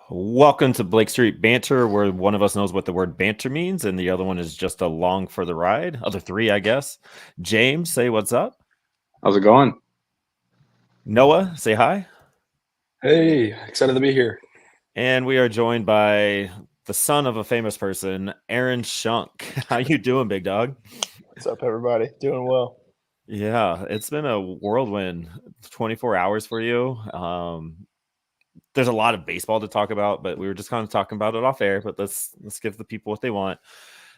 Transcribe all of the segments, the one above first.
Welcome to Blake Street Banter, where one of us knows what the word banter means, and the other one is just along for the ride. Other three, I guess. James, say what's up. How's it going? Noah, say hi. Hey, excited to be here. And we are joined by the son of a famous person, Aaron Schunk. How you doing, big dog? What's up, everybody? Doing well. Yeah, it's been a whirlwind 24 hours for you. There's a lot of baseball to talk about, but we were just kind of talking about it off air. But let's give the people what they want.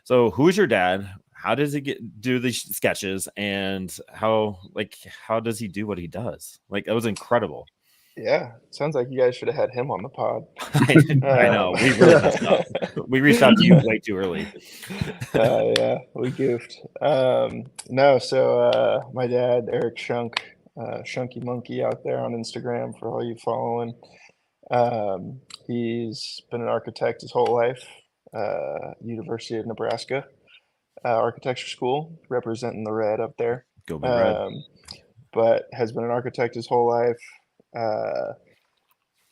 So, who is your dad? How does he do these sketches, and how does he do what he does? Like, it was incredible. Yeah, sounds like you guys should have had him on the pod. I know we really messed up. We reached out to you way too early. Yeah, we goofed. No, so my dad, Eric Schunk, Shunky Monkey out there on Instagram for all you following. He's been an architect his whole life. University of Nebraska, architecture school, representing the red up there. Go Big Red. But has been an architect his whole life. Uh,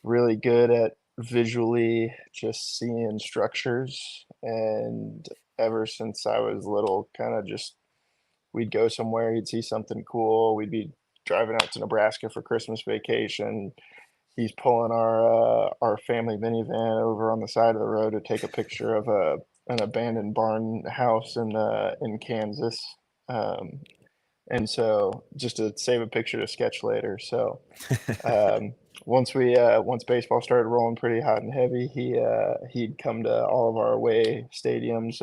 really good at visually just seeing structures. And ever since I was little, kind of just we'd go somewhere, he'd see something cool. We'd be driving out to Nebraska for Christmas vacation. He's pulling our family minivan over on the side of the road to take a picture of an abandoned barn house in Kansas. Um, and so just to save a picture to sketch later. So once baseball started rolling pretty hot and heavy, he'd come to all of our away stadiums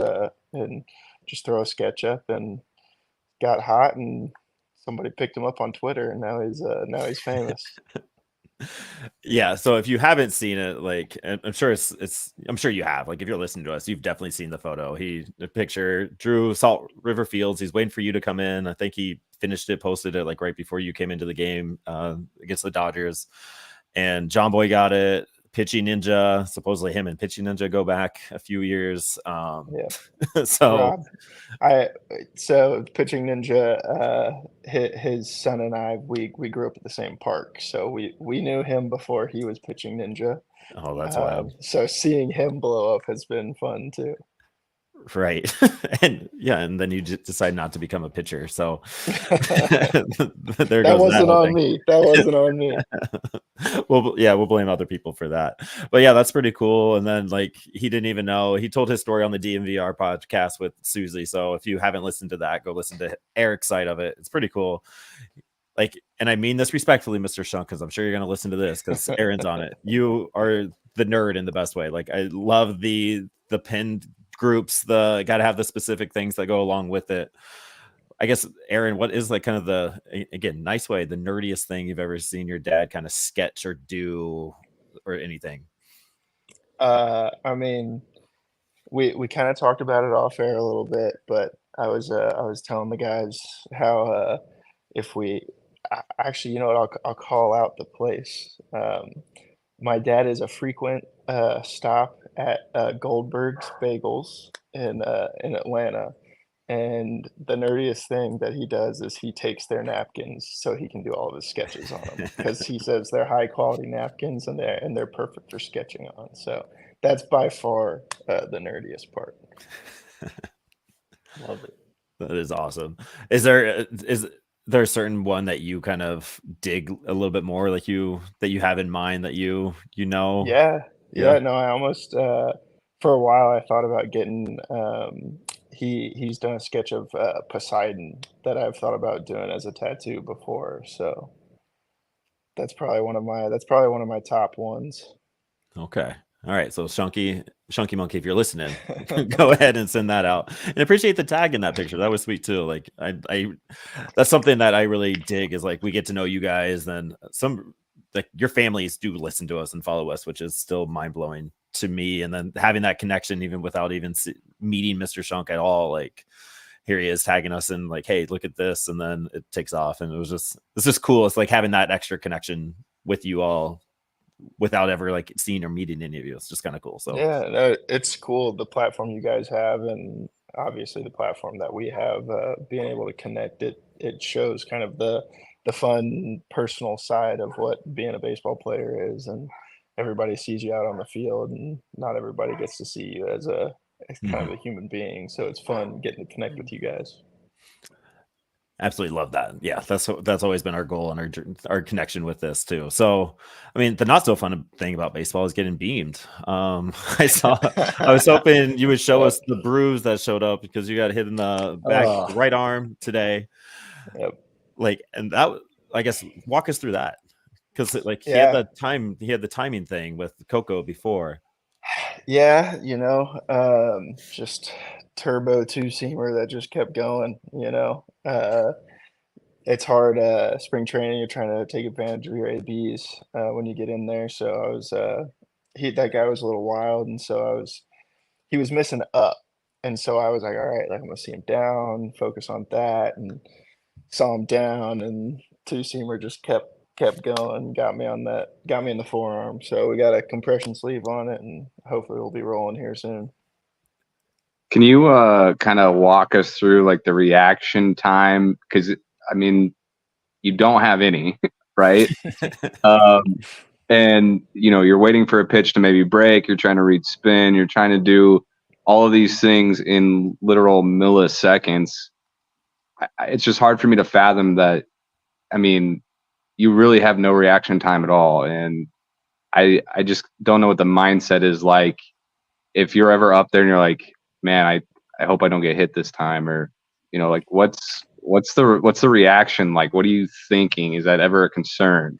and just throw a sketch up, and got hot, and somebody picked him up on Twitter, and now he's famous. Yeah, so if you haven't seen it, like I'm sure I'm sure you have. Like if you're listening to us, you've definitely seen the photo. The picture drew Salt River Fields. He's waiting for you to come in. I think he finished it, posted it like right before you came into the game against the Dodgers. And John Boy got it. Pitching Ninja, supposedly him and Pitching Ninja go back a few years. Yeah. So Rob, so Pitching Ninja, his son and I, we grew up at the same park, so we knew him before he was Pitching Ninja. oh, that's wild. So seeing him blow up has been fun too. Right. And yeah, and then you just decide not to become a pitcher. So there That goes that wasn't whole on thing. me. That wasn't on me. Well, yeah, we'll blame other people for that. But yeah, that's pretty cool. And then like he didn't even know. He told his story on the DMVR podcast with Susie. So if you haven't listened to that, go listen to Eric's side of it. It's pretty cool. Like, and I mean this respectfully, Mr. Shunk, because I'm sure you're gonna listen to this because Aaron's on it. You are the nerd in the best way. Like I love the pinned groups, the gotta have the specific things that go along with it. I guess, Aaron, what is like kind of again, nice way, the nerdiest thing you've ever seen your dad kind of sketch or do or anything? I mean, we kind of talked about it off air a little bit, but I was telling the guys how if we actually, you know what, I'll call out the place. My dad is a frequent stop at Goldberg's Bagels in Atlanta. And the nerdiest thing that he does is he takes their napkins so he can do all of his sketches on them, because he says they're high quality napkins, and they're perfect for sketching on. So that's by far the nerdiest part. Love it. That is awesome. Is there a certain one that you kind of dig a little bit more, like that you have in mind that you know? Yeah, Yeah. yeah. No, I almost for a while I thought about getting. He's done a sketch of Poseidon that I've thought about doing as a tattoo before. So that's probably one of my top ones. Okay. All right. So Shunky Monkey, if you're listening, go ahead and send that out. And appreciate the tag in that picture. That was sweet too. Like I that's something that I really dig is like we get to know you guys. Then some like your families do listen to us and follow us, which is still mind blowing to me. And then having that connection, even without even meeting Mr. Shunk at all, like here he is tagging us and like, hey, look at this, and then it takes off, and it's just cool. It's like having that extra connection with you all without ever like seeing or meeting any of you. It's just kind of cool. So Yeah, no, it's cool, the platform you guys have, and obviously the platform that we have, being able to connect it shows kind of the fun personal side of what being a baseball player is, and everybody sees you out on the field, and not everybody gets to see you as kind of Mhm. a human being. So it's fun getting to connect with you guys. Absolutely love that. Yeah, that's always been our goal and our connection with this too. So, I mean, the not so fun thing about baseball is getting beamed. I was hoping you would show Yep. us the bruise that showed up because you got hit in the back Oh, right arm today. yep. Like, and I guess, walk us through that because like Yeah. he had the timing thing with Coco before. Yeah, just turbo two-seamer that just kept going. It's hard, spring training, you're trying to take advantage of your ABs, when you get in there, so I was, that guy was a little wild, and so he was missing up, and so I was like, "Alright, like, I'm gonna see him down, focus on that," and saw him down, and two-seamer just kept going, got me in the forearm, so we got a compression sleeve on it, and hopefully we'll be rolling here soon. Can you kind of walk us through like the reaction time? Because I mean, you don't have any, right? Um, and you're waiting for a pitch to maybe break. You're trying to read spin. You're trying to do all of these things in literal milliseconds. It's just hard for me to fathom that. I mean, you really have no reaction time at all, and I just don't know what the mindset is like if you're ever up there and you're like, man, I hope I don't get hit this time, or like what's the reaction like? What are you thinking? Is that ever a concern?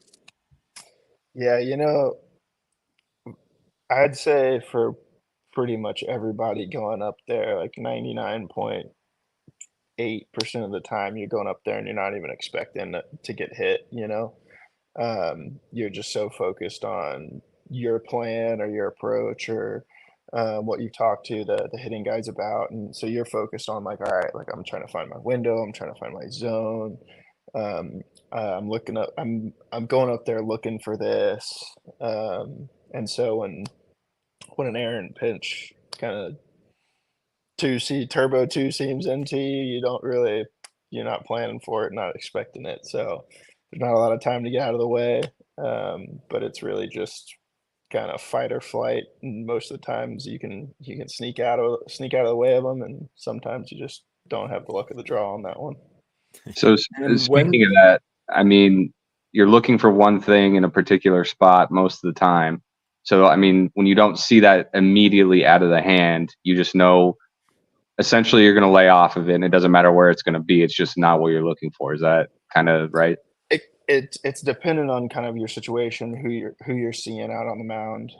Yeah, I'd say for pretty much everybody going up there, like 99.8% of the time, you're going up there and you're not even expecting to get hit. You're just so focused on your plan or your approach or what you've talked to the hitting guys about, and so you're focused on like, all right, like I'm trying to find my window, I'm trying to find my zone. Um, I'm looking up, I'm going up there looking for this, and so when an errant pitch kind of turbo two seams into you, you're not planning for it, not expecting it. So there's not a lot of time to get out of the way. But it's really just kind of fight or flight. And most of the times you can sneak out of the way of them, and sometimes you just don't have the luck of the draw on that one. So And speaking when of that, I mean, you're looking for one thing in a particular spot most of the time. So I mean, when you don't see that immediately out of the hand, you just know essentially you're going to lay off of it, and it doesn't matter where it's going to be. It's just not what you're looking for. Is that kind of right? It's dependent on kind of your situation, who you're seeing out on the mound.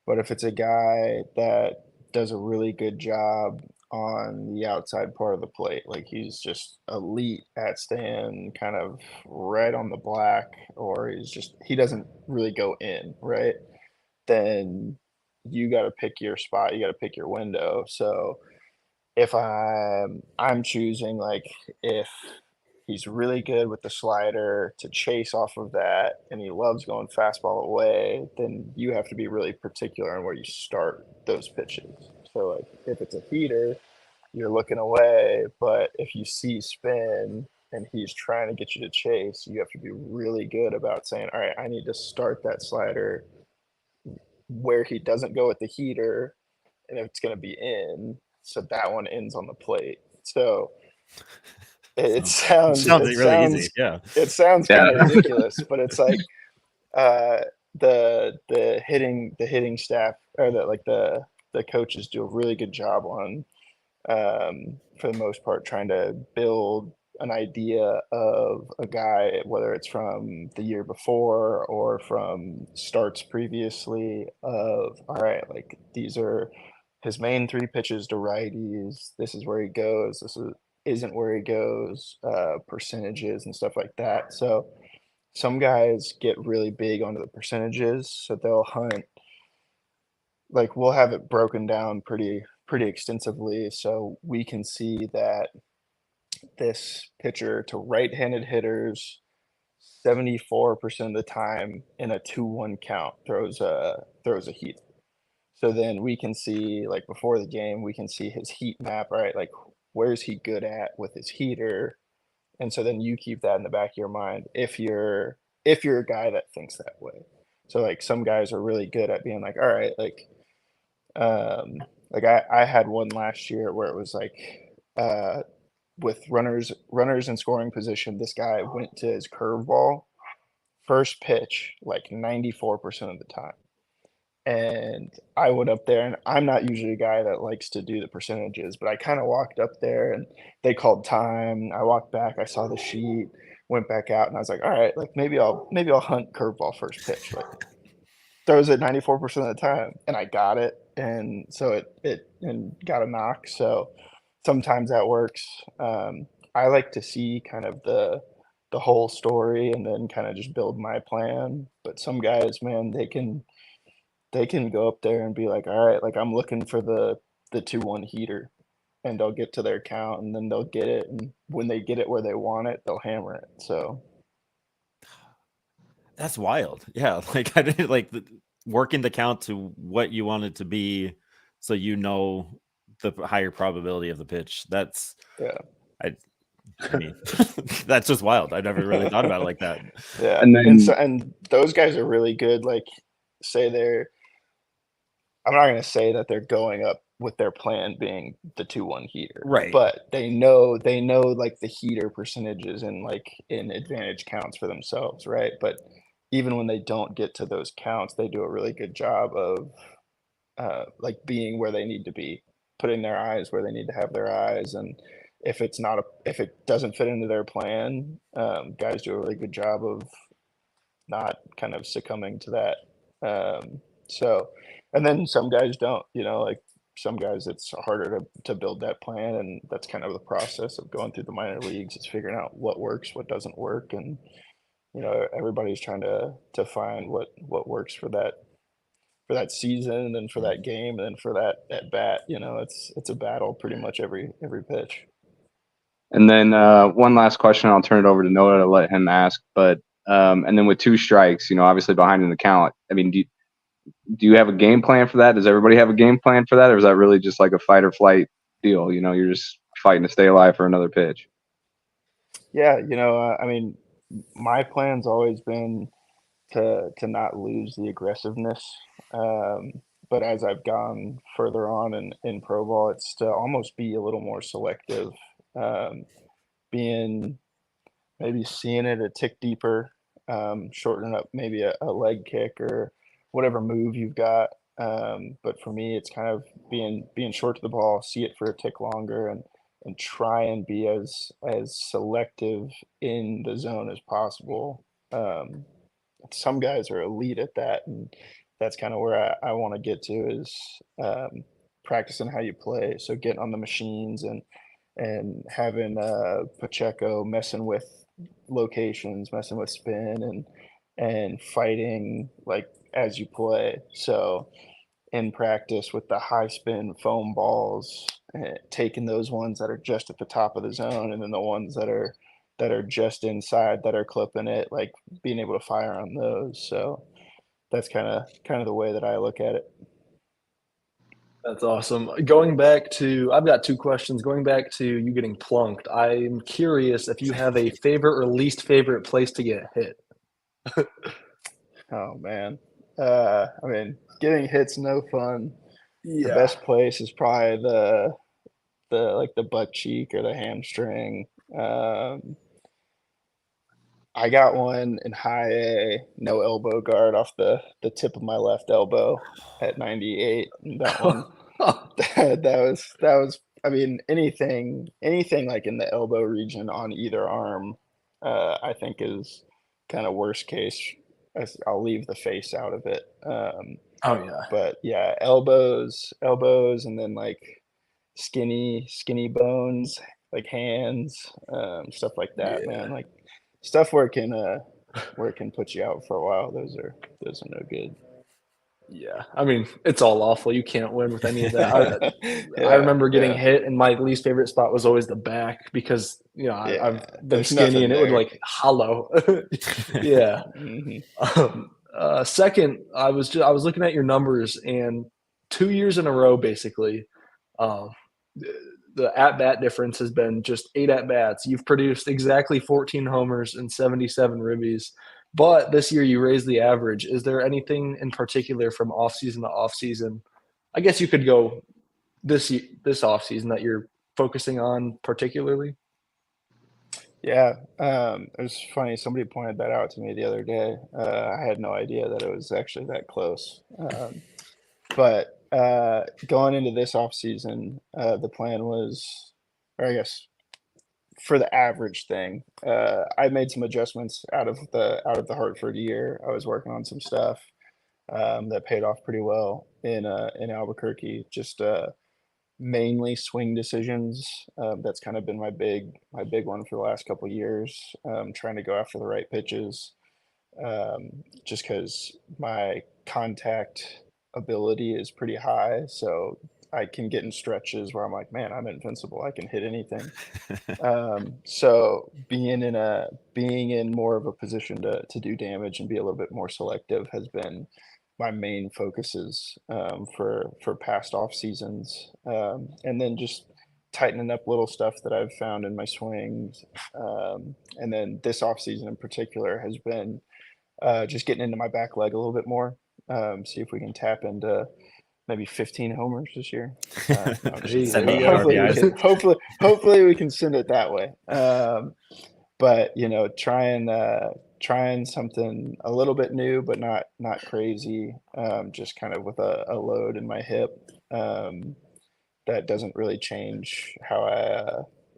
But if it's a guy that does a really good job on the outside part of the plate, like he's just elite at staying kind of right on the black, or he doesn't really go in, right? Then you got to pick your spot, you got to pick your window. So if I'm choosing, like, if he's really good with the slider to chase off of that and he loves going fastball away, then you have to be really particular on where you start those pitches. So, like, if it's a heater, you're looking away, but if you see spin and he's trying to get you to chase, you have to be really good about saying, all right, I need to start that slider where he doesn't go with the heater, and if it's going to be in, so that one ends on the plate. So it Sounds sounds sounds it really easy. sounds Yeah. it sounds Yeah. kind of ridiculous, but it's like uh, the hitting staff, or the coaches do a really good job on, for the most part, trying to build an idea of a guy, whether it's from the year before or from starts previously, of all right, like these are his main three pitches to righties. This is where he goes. Isn't where he goes. Percentages and stuff like that. So some guys get really big onto the percentages, so they'll hunt, like, we'll have it broken down pretty extensively, so we can see that this pitcher to right-handed hitters 74% of the time in a 2-1 count throws a heat. So then we can see, like, before the game, we can see his heat map, right? Like, where's he good at with his heater? And so then you keep that in the back of your mind if you're a guy that thinks that way. So like some guys are really good at being like, all right, like I had one last year where it was like with runners in scoring position, this guy went to his curveball first pitch like 94% of the time. And I went up there, and I'm not usually a guy that likes to do the percentages, but I kind of walked up there and they called time. I walked back, I saw the sheet, went back out, and I was like, all right, like maybe I'll hunt curveball first pitch. Like throws it 94% of the time, and I got it. And so it and got a knock. So sometimes that works. I like to see kind of the whole story and then kind of just build my plan. But some guys, man, they can go up there and be like, all right, like I'm looking for the 2-1 heater, and they'll get to their count, and then they'll get it, and when they get it where they want it, they'll hammer it. So That's wild. Yeah, like I didn't like working the count to what you want it to be, so you know the higher probability of the pitch. That's yeah, I mean, that's just wild. I never really thought about it like that. yeah, And then and those guys are really good. Like, say they're, I'm not gonna say that they're going up with their plan being the 2-1 heater, Right. but they know like the heater percentages and like in advantage counts for themselves, right? But even when they don't get to those counts, they do a really good job of like being where they need to be, putting their eyes where they need to have their eyes. And if it doesn't fit into their plan, guys do a really good job of not kind of succumbing to that. So, and then some guys don't, like some guys it's harder to build that plan, and that's kind of the process of going through the minor leagues. It's figuring out what works, what doesn't work, and everybody's trying to find what works for that season, and then for that game, and then for that at bat. It's a battle pretty much every pitch. and then one last question. I'll turn it over to Noah to let him ask. But and then with 2 strikes, obviously behind in the count. I mean, do you have a game plan for that? Does everybody have a game plan for that, or is that really just like a fight or flight deal? You're just fighting to stay alive for another pitch. Yeah, I mean, my plan's always been to not lose the aggressiveness. Um, but as I've gone further on in pro ball, it's to almost be a little more selective, being maybe seeing it a tick deeper, shortening up maybe a leg kick or whatever move you've got. But for me, it's kind of being short to the ball, see it for a tick longer, and try and be as selective in the zone as possible. Some guys are elite at that, and that's kind of where I want to get to is practicing how you play. So getting on the machines and having Pacheco messing with locations, messing with spin, and fighting like as you play. So in practice with the high spin foam balls, taking those ones that are just at the top of the zone, and then the ones that are just inside that are clipping it, like being able to fire on those. So that's kind of the way that I look at it. That's awesome. I've got 2 questions. Going back to you getting plunked, I'm curious if you have a favorite or least favorite place to get hit. Oh man. I mean, getting hit's no fun. The Yeah. best place is probably the butt cheek or the hamstring. I got one in high A, no elbow guard off the tip of my left elbow at 98. And that one, that was. I mean, anything like in the elbow region on either arm, I think is kind of worst case. I'll leave the face out of it. Oh, yeah. But yeah, elbows, and then like skinny bones, like hands, stuff like that, Yeah. man. Like stuff where it can put you out for a while. Those are no good. Yeah. I mean, it's all awful. You can't win with any of that. Yeah, I remember getting yeah, hit, and my least favorite spot was always the back because, yeah. I've been There's skinny nothing and it would there. like hollow. Yeah. Mhm. Second, I was looking at your numbers, and 2 years in a row, basically, um, the at bat difference has been just 8 at bats. You've produced exactly 14 homers and 77 ribbies. But this year you raised the average. Is there anything in particular from off season to off season? I guess you could go this off season that you're focusing on particularly. Yeah, it was funny. Somebody pointed that out to me the other day. I had no idea that it was actually that close. But going into this off season, the plan was, or I guess for the average thing, I made some adjustments out of the Hartford year. I was working on some stuff that paid off pretty well in Albuquerque. Just mainly swing decisions. That's kind of been my big one for the last couple of years. Trying to go after the right pitches, just because my contact ability is pretty high, so I can get in stretches where I'm like, man, I'm invincible. I can hit anything. So being in more of a position to do damage and be a little bit more selective has been my main focuses for past off seasons, and then just tightening up little stuff that I've found in my swings, and then this off season in particular has been just getting into my back leg a little bit more. See if we can tap into maybe 15 homers this year. No, I'm just Hey, kidding. there you hopefully, go. we can, hopefully we can send it that way. But trying something a little bit new, but not crazy. Just kind of with a load in my hip that doesn't really change how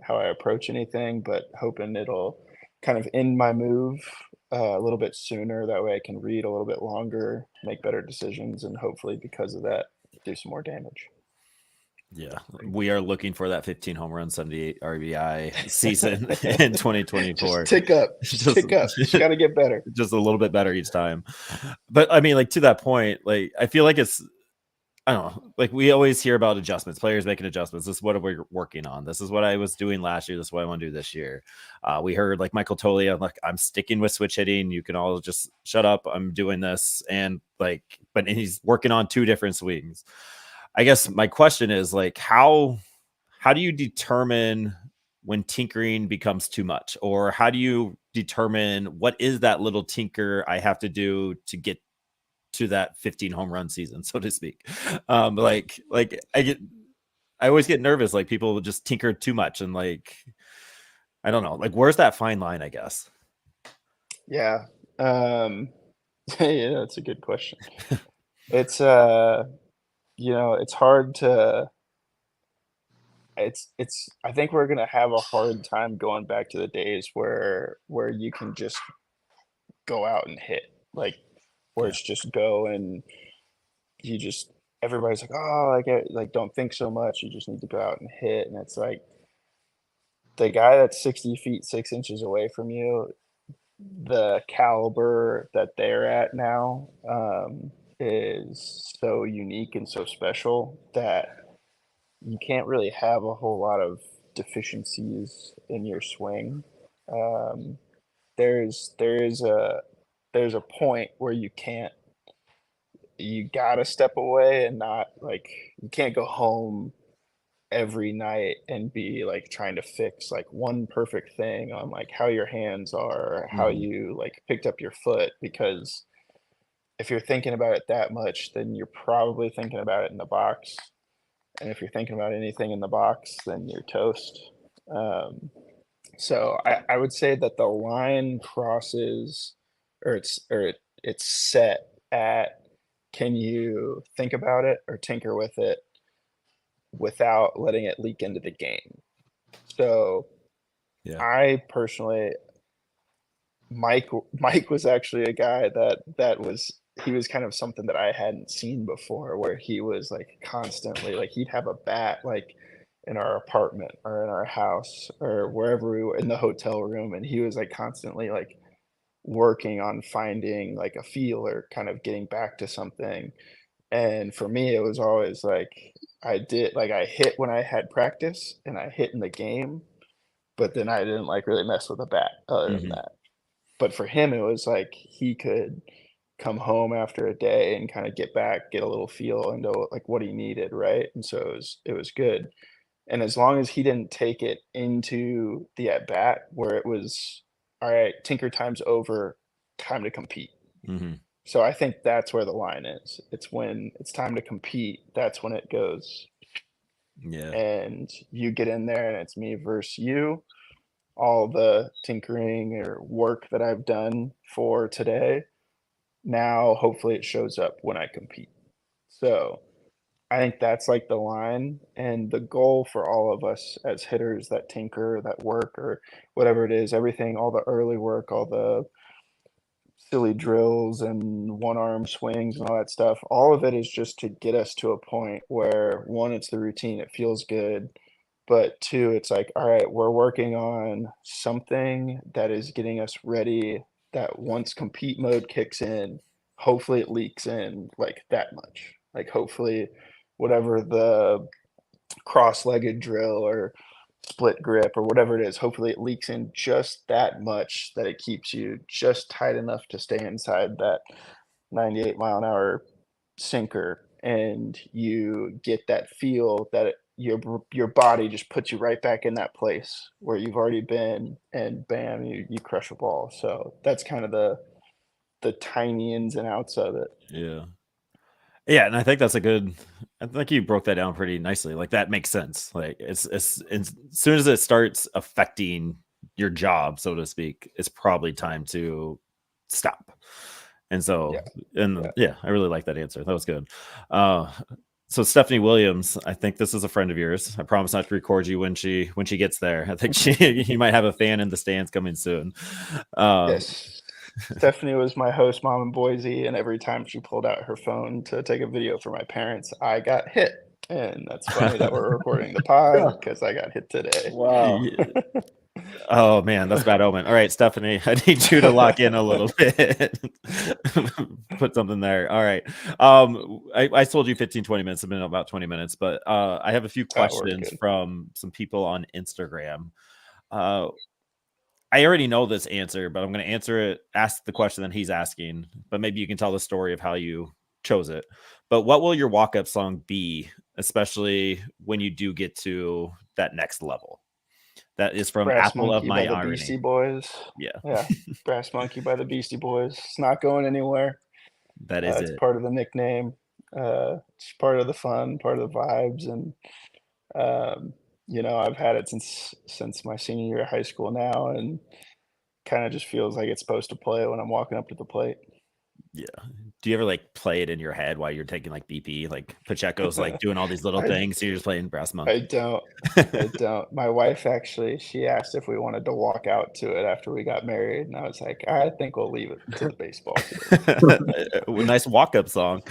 I approach anything, but hoping it'll kind of end my move a little bit sooner. That way I can read a little bit longer, make better decisions, and hopefully because of that, do some more damage. Yeah, we are looking for that 15 home run, 78 RBI season in 2024. Just tick up. Just got to get better. Just a little bit better each time. But I mean, like, to that point, like, I feel like it's, I don't know, like, we always hear about adjustments, players making adjustments. This is what we're working on. This is what I was doing last year. This is what I want to do this year. We heard like Michael Tolia, like, I'm sticking with switch hitting. You can all just shut up. I'm doing this. And like, but he's working on 2 different swings. I guess my question is, like, how do you determine when tinkering becomes too much, or how do you determine what is that little tinker I have to do to get to that 15 home run season, so to speak? Like I always get nervous, like, people will just tinker too much, and like, I don't know, like, where's that fine line, I guess? Yeah. Yeah, that's a good question. It's it's hard to it's I think we're gonna have a hard time going back to the days where you can just go out and hit, like, where Yeah. it's just go and you just everybody's like, oh, like don't think so much, you just need to go out and hit. And it's like the guy that's 60 feet 6 inches away from you, the caliber that they're at now, is so unique and so special that you can't really have a whole lot of deficiencies in your swing. Um, there's a point where you gotta step away and not, like, you can't go home every night and be like trying to fix like one perfect thing on like how your hands are, how Mhm. you like picked up your foot, because if you're thinking about it that much, then you're probably thinking about it in the box. And if you're thinking about anything in the box, then you're toast. Um, so I would say that the line crosses, it's set at, can you think about it or tinker with it without letting it leak into the game? So Yeah. I personally, Mike was actually a guy he was kind of something that I hadn't seen before, where he was like constantly, like, he'd have a bat like in our apartment or in our house or wherever we were in the hotel room, and he was like constantly like working on finding like a feel or kind of getting back to something. And for me, it was always like I hit when I had practice and I hit in the game, but then I didn't like really mess with a bat other than Mhm. that. But for him, it was like he could come home after a day and kind of get back, get a little feel into like what he needed, right? And so it was good. And as long as he didn't take it into the at bat where it was, all right, tinker time's over, time to compete. Mm-hmm. So I think that's where the line is. It's when it's time to compete, that's when it goes. Yeah. And you get in there and it's me versus you. All the tinkering or work that I've done for today, now hopefully it shows up when I compete. So I think that's like the line and the goal for all of us as hitters that tinker, that work, or whatever it is, everything, all the early work, all the silly drills and one arm swings and all that stuff. All of it is just to get us to a point where one, it's the routine, it feels good. But two, it's like, all right, we're working on something that is getting us ready that once compete mode kicks in, hopefully it leaks in like that much. Like hopefully whatever the cross-legged drill or split grip or whatever it is, hopefully it leaks in just that much that it keeps you just tight enough to stay inside that 98-mile-an-hour sinker, and you get that feel that your body just puts you right back in that place where you've already been, and bam, you crush a ball. So that's kind of the tiny ins and outs of it. Yeah. Yeah, and I think that's I think you broke that down pretty nicely. Like that makes sense. Like it's as soon as it starts affecting your job, so to speak, it's probably time to stop. And so, I really like that answer. That was good. So Stephanie Williams, I think this is a friend of yours. I promise not to record you when she gets there. I think you might have a fan in the stands coming soon. Yes. Stephanie was my host mom in Boise, and every time she pulled out her phone to take a video for my parents, I got hit. And that's funny that we're recording the pod because I got hit today. Wow. Oh man, that's bad omen. All right, Stephanie, I need you to lock in a little bit. Put something there. All right. I told you 15-20 minutes. It's been about 20 minutes, but I have a few questions from some people on Instagram. I already know this answer, but I'm going to ask the question that he's asking, but maybe you can tell the story of how you chose it. But what will your walk-up song be, especially when you do get to that next level? That is from Brass Apple of Monkey My by the Irony. Beastie Boys. Yeah. Brass Monkey by the Beastie Boys. It's not going anywhere. That is it's part of the nickname. It's part of the fun, part of the vibes, and I've had it since my senior year of high school now, and kind of just feels like it's supposed to play when I'm walking up to the plate. Yeah. Do you ever like play it in your head while you're taking like BP? Like Pacheco's like doing all these little things, so you're just playing Brass Monkey. I don't. My wife actually, she asked if we wanted to walk out to it after we got married, and I was like, I think we'll leave it to the baseball field. Nice walk-up song.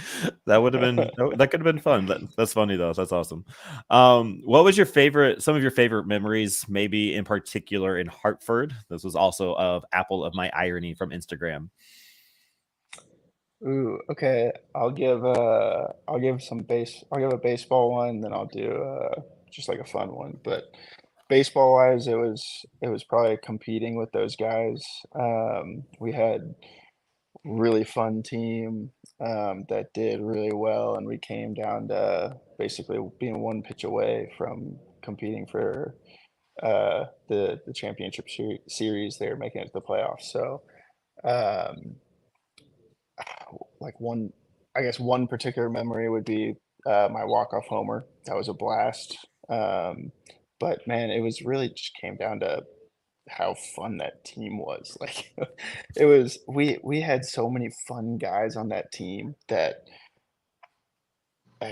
That could have been fun. That's funny though. That's awesome. What was some of your favorite memories, maybe in particular in Hartford? This was also of Apple of My Irony from Instagram. Ooh, okay. I'll give a baseball one, then I'll do just like a fun one. But baseball wise, it was probably competing with those guys. We had really fun team that did really well, and we came down to basically being one pitch away from competing for the championship series. They were making it to the playoffs. So like one particular memory would be my walk-off homer. That was a blast. But man, it was really just came down to how fun that team was. Like it was, we had so many fun guys on that team that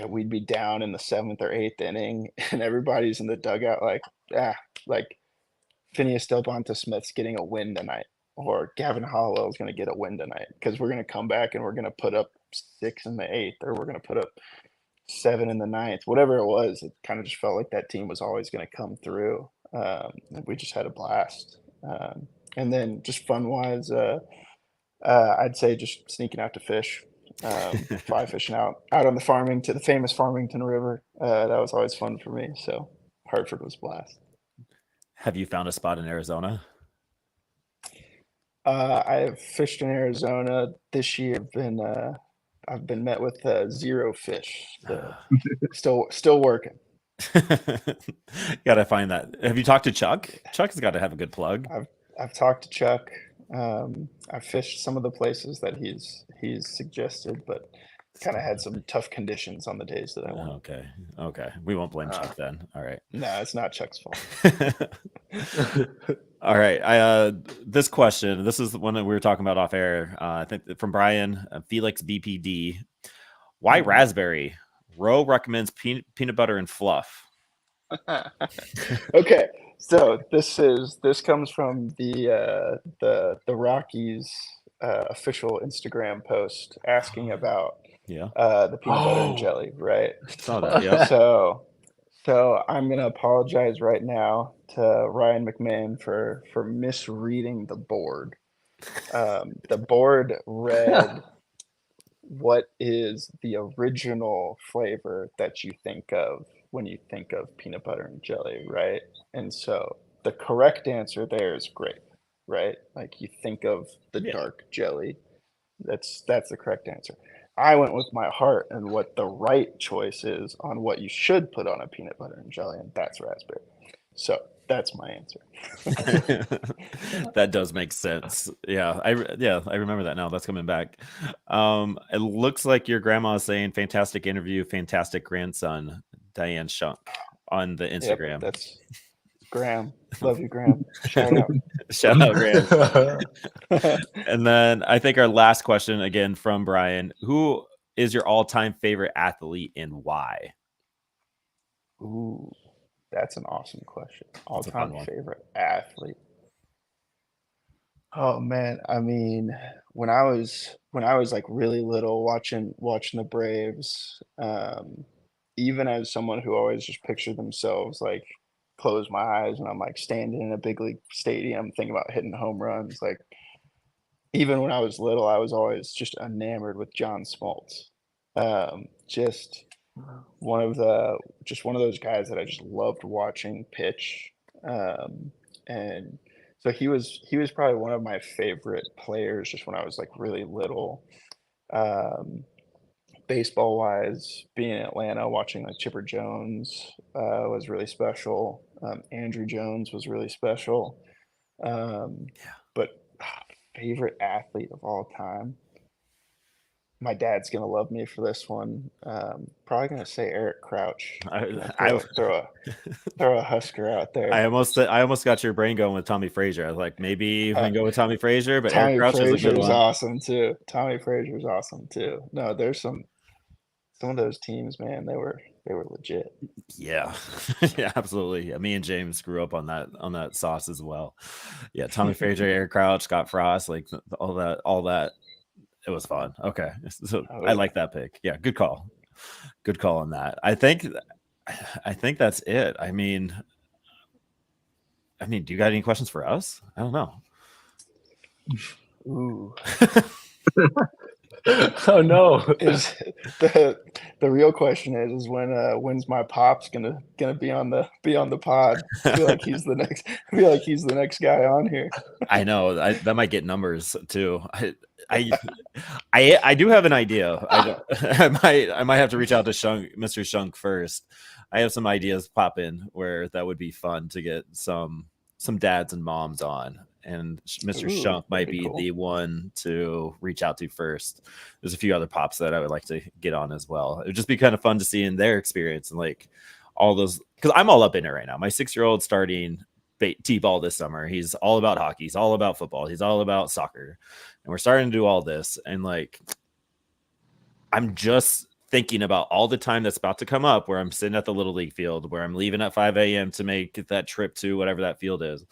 we'd be down in the 7th or 8th inning, and everybody's in the dugout like Phineas Delbonta Smith's getting a win tonight, or Gavin Hollowell's going to get a win tonight, because we're going to come back and we're going to put up 6 in the 8th, or we're going to put up 7 in the 9th, whatever it was. It kind of just felt like that team was always going to come through. And we just had a blast. And then just fun wise, I'd say just sneaking out to fish, fly fishing out on the famous Farmington River. That was always fun for me. So Hartford was a blast. Have you found a spot in Arizona? I have fished in Arizona this year. I've been met with 0 fish. So still working. Gotta find that. Have you talked to Chuck? Chuck's got to have a good plug. I've talked to Chuck. I fished some of the places that he's suggested, but kind of had some tough conditions on the days that I went. Okay. We won't blame Chuck then. All right. No, it's not Chuck's fault. All right. This question, this is the one that we were talking about off air. I think from Brian Felix BPD. Why raspberry? Ro recommends peanut butter and fluff. Okay, so this comes from the Rockies official Instagram post asking about the peanut butter and jelly, right? Saw that. Yeah. So I'm gonna apologize right now to Ryan McMahon for misreading the board. The board read, "What is the original flavor that you think of when you think of peanut butter and jelly?" Right? And so the correct answer there is grape, right? Like you think of the dark jelly. That's the correct answer. I went with my heart and what the right choice is on what you should put on a peanut butter and jelly, and that's raspberry. So that's my answer. That does make sense. Yeah, I remember that now. That's coming back. It looks like your grandma is saying fantastic interview, fantastic grandson, Diane Schunk on the Instagram. Yep, that's Graham. Love you, Graham. Shout out. Shout out, Graham. And then I think our last question again from Brian. Who is your all-time favorite athlete and why? Ooh, that's an awesome question. All-time favorite athlete. Oh man, I mean, when I was like really little, watching the Braves, even as someone who always just pictured themselves like close my eyes and I'm like standing in a big league stadium thinking about hitting home runs. Like even when I was little, I was always just enamored with John Smoltz. Just one of those guys that I just loved watching pitch. And so he was probably one of my favorite players just when I was like really little. Baseball wise, being in Atlanta, watching like Chipper Jones was really special. Andrew Jones was really special. But favorite athlete of all time. My dad's gonna love me for this one. Probably gonna say Eric Crouch. Throw a Husker out there. I almost got your brain going with Tommy Frazier. I was like, maybe we can go with Tommy Frazier, but Tommy Eric Crouch is a good one. Awesome too. Tommy Frazier is awesome too. No, there's some of those teams, man. They were legit. Yeah, yeah, absolutely. Yeah, me and James grew up on that sauce as well. Yeah, Tommy Frazier, Eric Crouch, Scott Frost, like all that. It was fun. Okay, so I like that pick. Yeah, good call on that. I think that's it. I mean, do you got any questions for us? I don't know. Ooh. Oh no! Is the real question is when's my pops gonna be on the pod? I feel like he's the next guy on here. I know that might get numbers too. I do have an idea. I might have to reach out to Mr. Schunk first. I have some ideas pop in where that would be fun to get some dads and moms on. And Mr. Schunk might be the one to reach out to first. There's a few other pops that I would like to get on as well. It would just be kind of fun to see in their experience and like all those, because I'm all up in it right now. My 6-year-old starting T-ball this summer. He's all about hockey. He's all about football. He's all about soccer. And we're starting to do all this. And like, I'm just thinking about all the time that's about to come up where I'm sitting at the Little League field, where I'm leaving at 5 a.m. to make that trip to whatever that field is.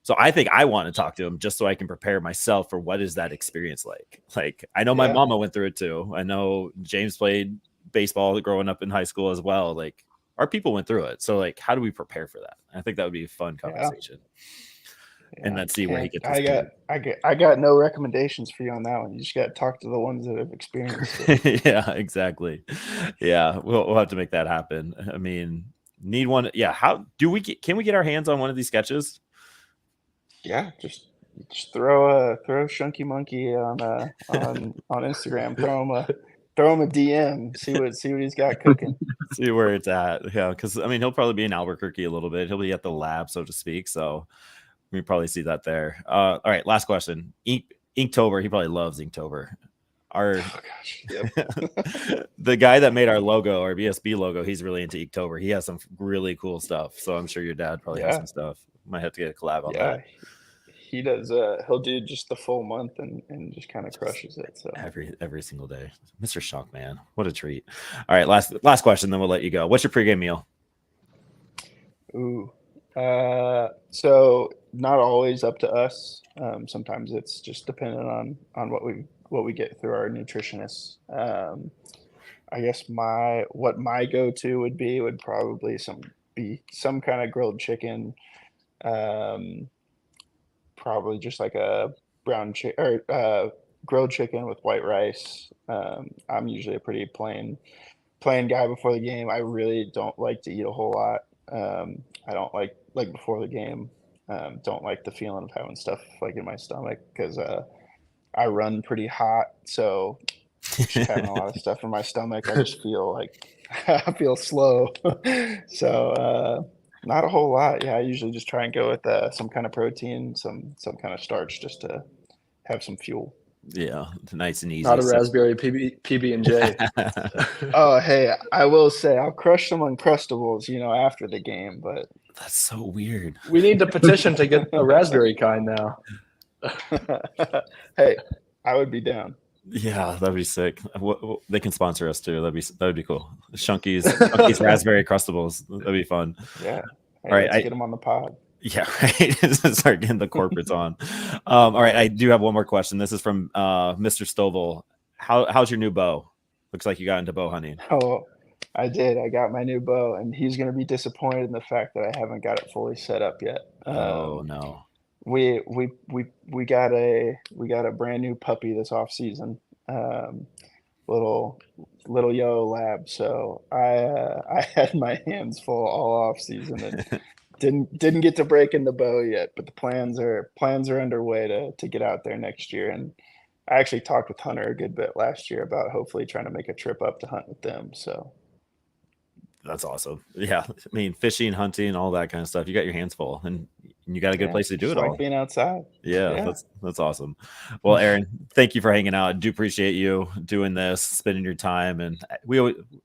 So I think I want to talk to him just so I can prepare myself for what is that experience like. Like, I know my mama went through it too. I know James played baseball growing up in high school as well. Like, our people went through it. So like, how do we prepare for that? I think that would be a fun conversation. Yeah. And let's see where he gets I got no recommendations for you on that one. You just got to talk to the ones that have experienced it. Yeah, exactly. Yeah, we'll have to make that happen. I mean, need one. Yeah, how do we can we get our hands on one of these sketches? Yeah, just throw Shunky Monkey on Instagram. Throw him a DM. See what he's got cooking. See where it's at. Yeah, because I mean he'll probably be in Albuquerque a little bit. He'll be at the lab, so to speak. So We probably see that there. All right, last question. Inktober. He probably loves Inktober. Our gosh. Yep. the guy that made our logo, our BSB logo, he's really into Inktober. He has some really cool stuff. So I'm sure your dad probably has some stuff. Might have to get a collab on that. He does. He'll do just the full month and just kind of crushes it. So every single day, Mr. Schunk, man, what a treat. All right, last question, then we'll let you go. What's your pregame meal? Ooh, so not always up to us. Sometimes it's just dependent on what we get through our nutritionists. I guess my go-to would probably be some kind of grilled chicken. Probably just like a brown chicken or grilled chicken with white rice. I'm usually a pretty plain guy before the game. I really don't like to eat a whole lot. I don't like before the game. Don't like the feeling of having stuff like in my stomach because I run pretty hot. So just having a lot of stuff in my stomach, I just feel like I feel slow. So not a whole lot. Yeah, I usually just try and go with some kind of protein, some kind of starch, just to have some fuel. Yeah, nice and easy. Not a raspberry PB and J. Oh, hey, I will say I'll crush some Uncrustables, after the game, but that's so weird. We need to petition to get a raspberry kind now. Hey, I would be down. Yeah, that'd be sick. They can sponsor us too. That'd be cool. Shunky's raspberry crustables. That'd be fun. Yeah. Hey, all right, let's get them on the pod. Yeah, right. Start getting the corporates on. All right, I do have one more question. This is from Mr. Stovall. How's your new bow? Looks like you got into bow hunting. Oh, I did. I got my new bow, and he's going to be disappointed in the fact that I haven't got it fully set up yet. Oh no. We got a brand new puppy this off season, little yellow lab. So I had my hands full all off season and didn't get to break in the bow yet. But the plans are underway to get out there next year. And I actually talked with Hunter a good bit last year about hopefully trying to make a trip up to hunt with them. So that's awesome. Yeah, I mean, fishing, hunting, all that kind of stuff. You got your hands full, and you got a good place to do it all. Like being outside. Yeah, that's awesome. Well, Aaron, thank you for hanging out. I do appreciate you doing this, spending your time, and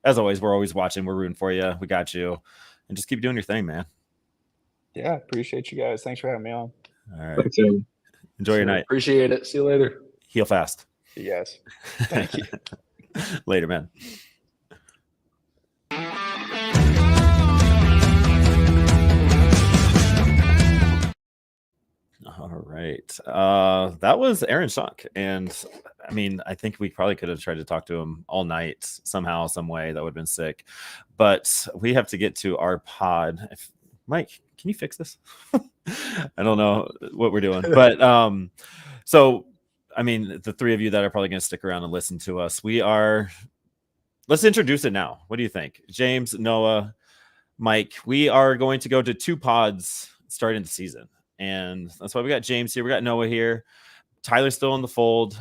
as always, we're always watching. We're rooting for you. We got you, and just keep doing your thing, man. Yeah, appreciate you guys. Thanks for having me on. All right, enjoy your night. Appreciate it. See you later. Heal fast. See you guys. Thank you. Later, man. All right. That was Aaron Schunk. And I mean, I think we probably could have tried to talk to him all night somehow, some way. That would have been sick. But we have to get to our pod. Mike, can you fix this? I don't know what we're doing. But so, I mean, the three of you that are probably going to stick around and listen to us, let's introduce it now. What do you think? James, Noah, Mike, we are going to go to 2 pods starting the season. And that's why we got James here. We got Noah here. Tyler's still in the fold.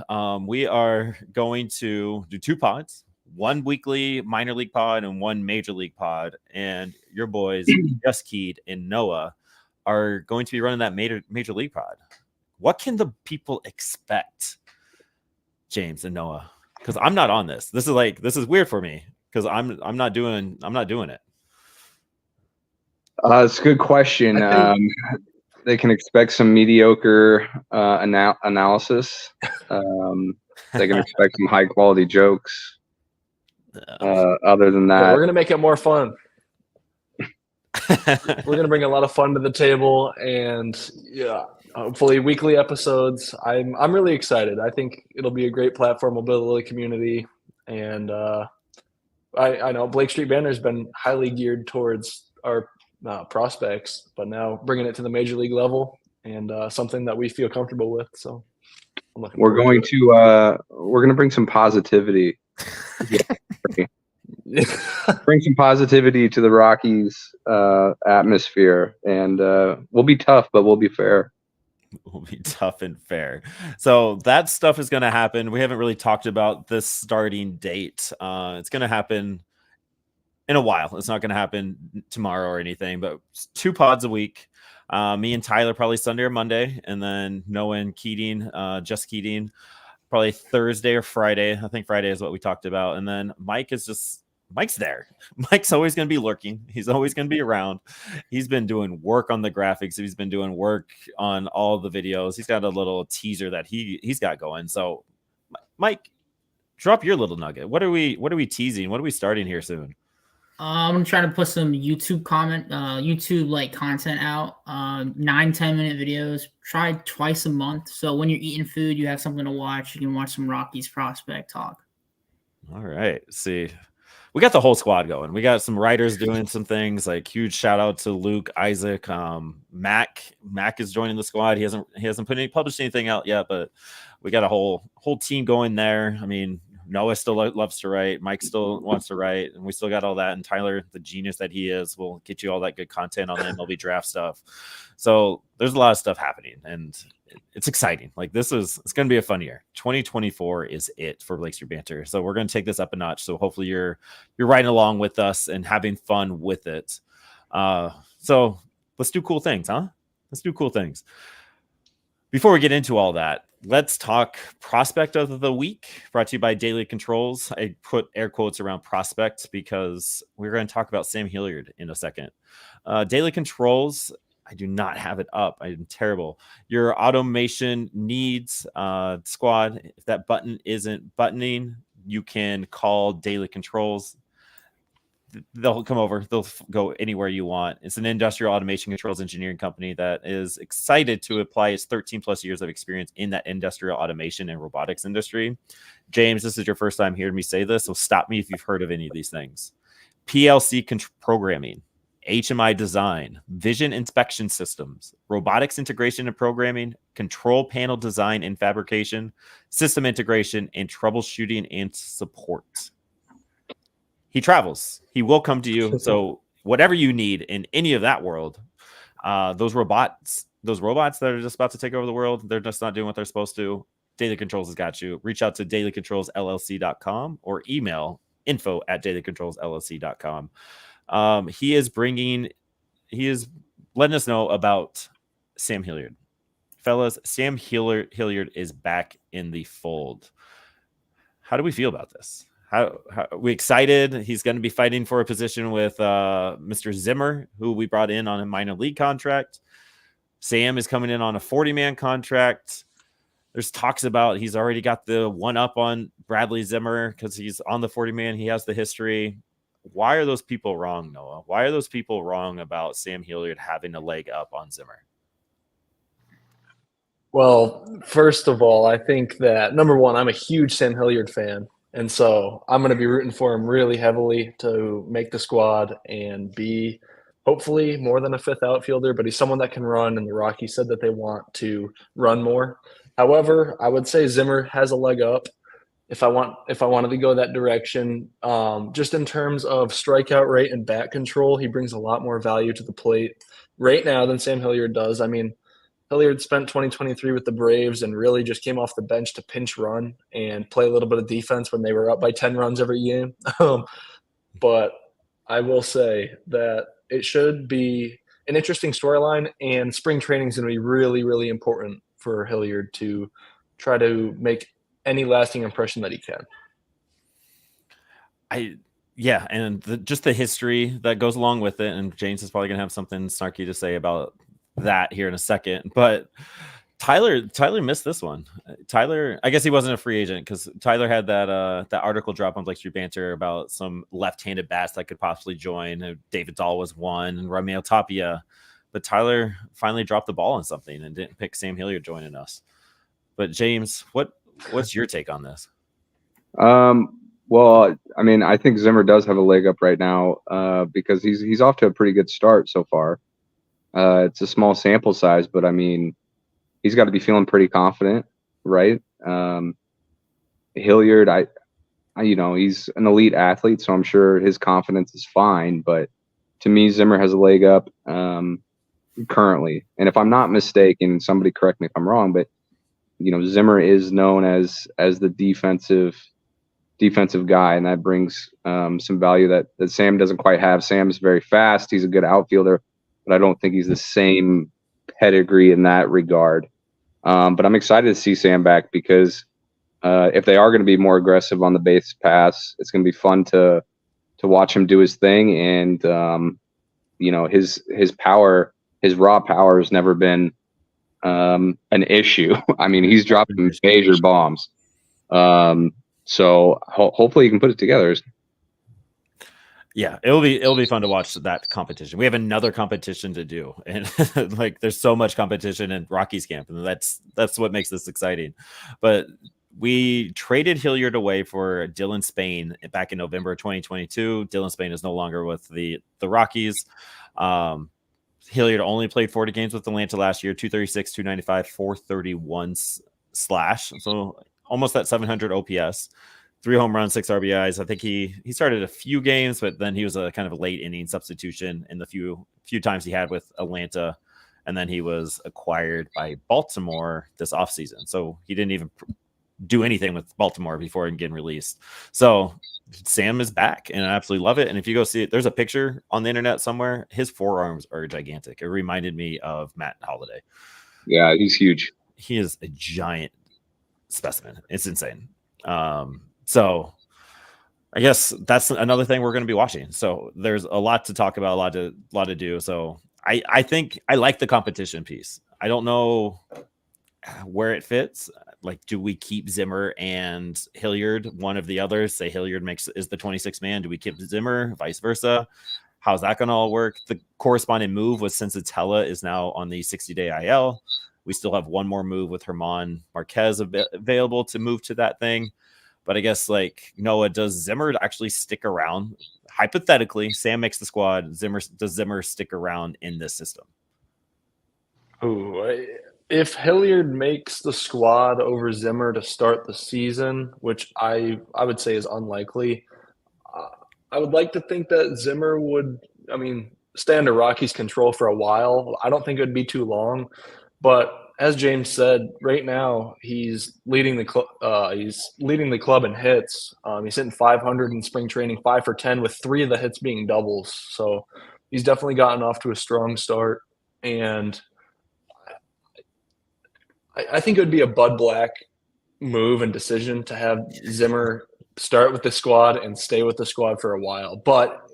We are going to do 2 pods, 1 weekly minor league pod and 1 major league pod. And your boys, Just Keed and Noah, are going to be running that major league pod. What can the people expect, James and Noah? Because I'm not on this. This is weird for me because I'm not doing it. It's a good question. They can expect some mediocre analysis. They can expect some high quality jokes. Other than that, we're gonna make it more fun. We're gonna bring a lot of fun to the table, and hopefully weekly episodes. I'm really excited. I think it'll be a great platform. We'll build a little community, and I know Blake Street Banner's been highly geared towards our prospects, but now bringing it to the major league level and something that we feel comfortable with. So we're going to bring some positivity. Bring some positivity to the Rockies atmosphere, and we'll be tough, but we'll be fair. We'll be tough and fair. So that stuff is going to happen. We haven't really talked about this starting date. It's going to happen in a while. It's not going to happen tomorrow or anything, but 2 pods a week. Me and Tyler probably Sunday or Monday, and then Noah and Keating, just Keating, probably Thursday or Friday. I think Friday is what we talked about. And then Mike's there. Mike's always going to be lurking. He's always going to be around. He's been doing work on the graphics. He's been doing work on all the videos. He's got a little teaser that he's got going. So, Mike, drop your little nugget. What are we teasing? What are we starting here soon? I'm gonna try to put some YouTube content out. 9-10 minute videos. Try twice a month. So when you're eating food, you have something to watch. You can watch some Rockies prospect talk. All right. See, we got the whole squad going. We got some writers doing some things. Like, huge shout out to Luke, Isaac, Mac. Mac is joining the squad. He hasn't published anything out yet, but we got a whole team going there. I mean, Noah still loves to write. Mike still wants to write, and we still got all that. And Tyler, the genius that he is, will get you all that good content on the MLB draft stuff. So there's a lot of stuff happening, and it's exciting. Like, it's going to be a fun year. 2024 is it for Lake Street Banter. So we're going to take this up a notch. So hopefully you're riding along with us and having fun with it. So let's do cool things, huh? Let's do cool things. Before we get into all that, let's talk prospect of the week, brought to you by Daily Controls. I put air quotes around prospect because we're going to talk about Sam Hilliard in a second. Daily Controls, I do not have it up. I'm terrible. Your automation needs squad. If that button isn't buttoning, you can call Daily Controls. They'll come over. They'll go anywhere you want. It's an industrial automation controls engineering company that is excited to apply its 13 plus years of experience in that industrial automation and robotics industry. James, this is your first time hearing me say this, so stop me if you've heard of any of these things. PLC programming, HMI design, vision inspection systems, robotics integration and programming, control panel design and fabrication, system integration, and troubleshooting and support. He travels. He will come to you. So whatever you need in any of that world, those robots that are just about to take over the world, they're just not doing what they're supposed to. Daily Controls has got you. Reach out to dailycontrolsllc.com or email info@dailycontrolsllc.com. He is letting us know about Sam Hilliard. Fellas, Sam Hilliard is back in the fold. How do we feel about this? How are we excited? He's going to be fighting for a position with Mr. Zimmer, who we brought in on a minor league contract. Sam is coming in on a 40-man contract. There's talks about he's already got the one up on Bradley Zimmer because he's on the 40-man. He has the history. Why are those people wrong, Noah? Why are those people wrong about Sam Hilliard having a leg up on Zimmer? Well, first of all, I think that, number one, I'm a huge Sam Hilliard fan. And so I'm going to be rooting for him really heavily to make the squad and be hopefully more than a fifth outfielder, but he's someone that can run, and the Rockies said that they want to run more. However, I would say Zimmer has a leg up if I wanted to go that direction. Just in terms of strikeout rate and bat control, he brings a lot more value to the plate right now than Sam Hilliard does. I mean, Hilliard spent 2023 with the Braves and really just came off the bench to pinch run and play a little bit of defense when they were up by 10 runs every game. But I will say that it should be an interesting storyline, and spring training is going to be really, really important for Hilliard to try to make any lasting impression that he can. Yeah, and just the history that goes along with it, and James is probably going to have something snarky to say about that here in a second, but Tyler missed this one. Tyler, I guess he wasn't a free agent because Tyler had that article drop on Lake Street Banter about some left-handed bats that could possibly join. David Dahl was one, and Romeo Tapia, but Tyler finally dropped the ball on something and didn't pick Sam Hilliard joining us. But James, what's your take on this? Well, I mean, I think Zimmer does have a leg up right now because he's off to a pretty good start so far. It's a small sample size, but I mean, he's got to be feeling pretty confident, right? Hilliard, he's an elite athlete, so I'm sure his confidence is fine. But to me, Zimmer has a leg up currently. And if I'm not mistaken, somebody correct me if I'm wrong, but Zimmer is known as the defensive guy, and that brings some value that Sam doesn't quite have. Sam's very fast. He's a good outfielder, but I don't think he's the same pedigree in that regard. But I'm excited to see Sam back because if they are going to be more aggressive on the base pass, it's going to be fun to watch him do his thing. And his power, his raw power, has never been an issue. I mean, he's dropping major bombs. So hopefully he can put it together. Yeah, it'll be fun to watch that competition. We have another competition to do, and like there's so much competition in Rockies camp, and that's what makes this exciting. But we traded Hilliard away for Dylan Spain back in November 2022. Dylan Spain is no longer with the Rockies. Hilliard only played 40 games with Atlanta last year, 236, 295, 431 slash, so almost that 700 OPS. 3 home runs, 6 RBIs. I think he started a few games, but then he was a kind of a late inning substitution in the few times he had with Atlanta. And then he was acquired by Baltimore this offseason. So he didn't even do anything with Baltimore before getting released. So Sam is back, and I absolutely love it. And if you go see it, there's a picture on the internet somewhere. His forearms are gigantic. It reminded me of Matt Holliday. Yeah, he's huge. He is a giant specimen. It's insane. So I guess that's another thing we're going to be watching. So there's a lot to talk about, a lot to do. So I think I like the competition piece. I don't know where it fits. Like, do we keep Zimmer and Hilliard, one of the others? Say Hilliard is the 26th man. Do we keep Zimmer, vice versa? How's that going to all work? The corresponding move was Sensatella is now on the 60-day IL. We still have one more move with Herman Marquez available to move to that thing. But I guess, like, Noah, does Zimmer actually stick around? Hypothetically, Sam makes the squad. Does Zimmer stick around in this system? Ooh, if Hilliard makes the squad over Zimmer to start the season, which I would say is unlikely, I would like to think that Zimmer would, stay under Rockies' control for a while. I don't think it would be too long, but as James said, right now he's leading the club in hits. He's hitting 500 in spring training, 5 for 10, with 3 of the hits being doubles. So he's definitely gotten off to a strong start. And I think it would be a Bud Black move and decision to have Zimmer start with the squad and stay with the squad for a while. But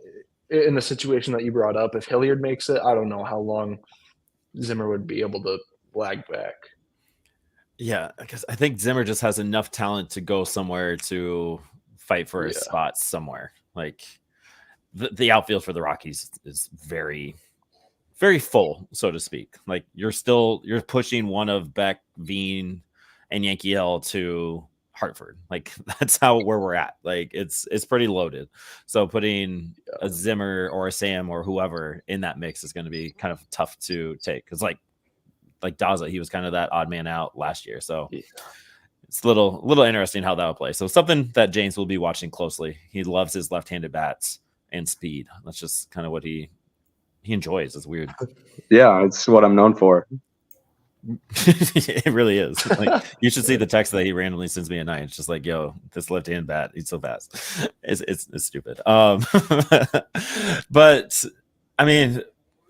in the situation that you brought up, if Hilliard makes it, I don't know how long Zimmer would be able to lag back. Yeah, because I think Zimmer just has enough talent to go somewhere to fight for a spot somewhere. Like the outfield for the Rockies is very, very full, so to speak. Like you're pushing one of Beck, Veen, and Yankiel to Hartford. Like that's where we're at. Like it's pretty loaded. So putting a Zimmer or a Sam or whoever in that mix is going to be kind of tough to take, because like Daza, he was kind of that odd man out last year. So it's a little interesting how that will play. So something that James will be watching closely. He loves his left-handed bats and speed. That's just kind of what he enjoys. It's weird. Yeah, it's what I'm known for. It really is. Like you should see the text that he randomly sends me at night. It's just like, yo, this left-hand bat, he's so fast. It's stupid. But I mean,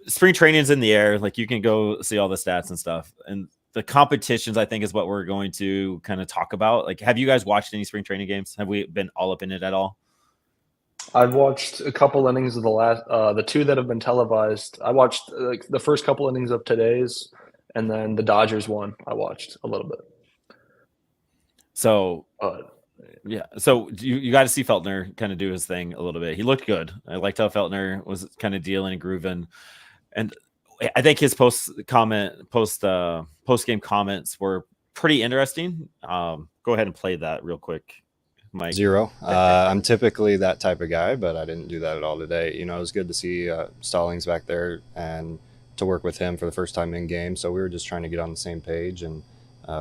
spring training's in the air. Like you can go see all the stats and stuff, and the competitions I think is what we're going to kind of talk about. Like, have you guys watched any spring training games? Have we been all up in it at all? I've watched a couple innings of the 2 that have been televised. I watched like the first couple innings of today's, and then the Dodgers one I watched a little bit. So yeah, so you got to see Feltner kind of do his thing a little bit. He looked good. I liked how Feltner was kind of dealing and grooving. And I think his post game comments were pretty interesting. Go ahead and play that real quick, Mike. 0. I'm typically that type of guy, but I didn't do that at all today. It was good to see Stallings back there and to work with him for the first time in game. So we were just trying to get on the same page and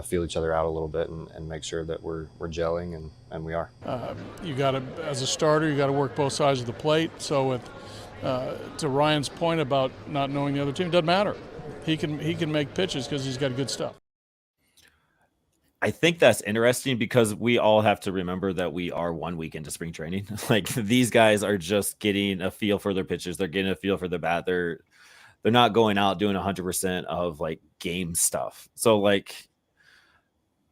feel each other out a little bit and make sure that we're gelling, and we are. You got to, as a starter, you got to work both sides of the plate. So with to Ryan's point about not knowing the other team, it doesn't matter. He can make pitches because he's got good stuff. I think that's interesting because we all have to remember that we are 1 week into spring training. Like these guys are just getting a feel for their pitches. They're getting a feel for the bat. they're not going out doing 100% of like game stuff. So like,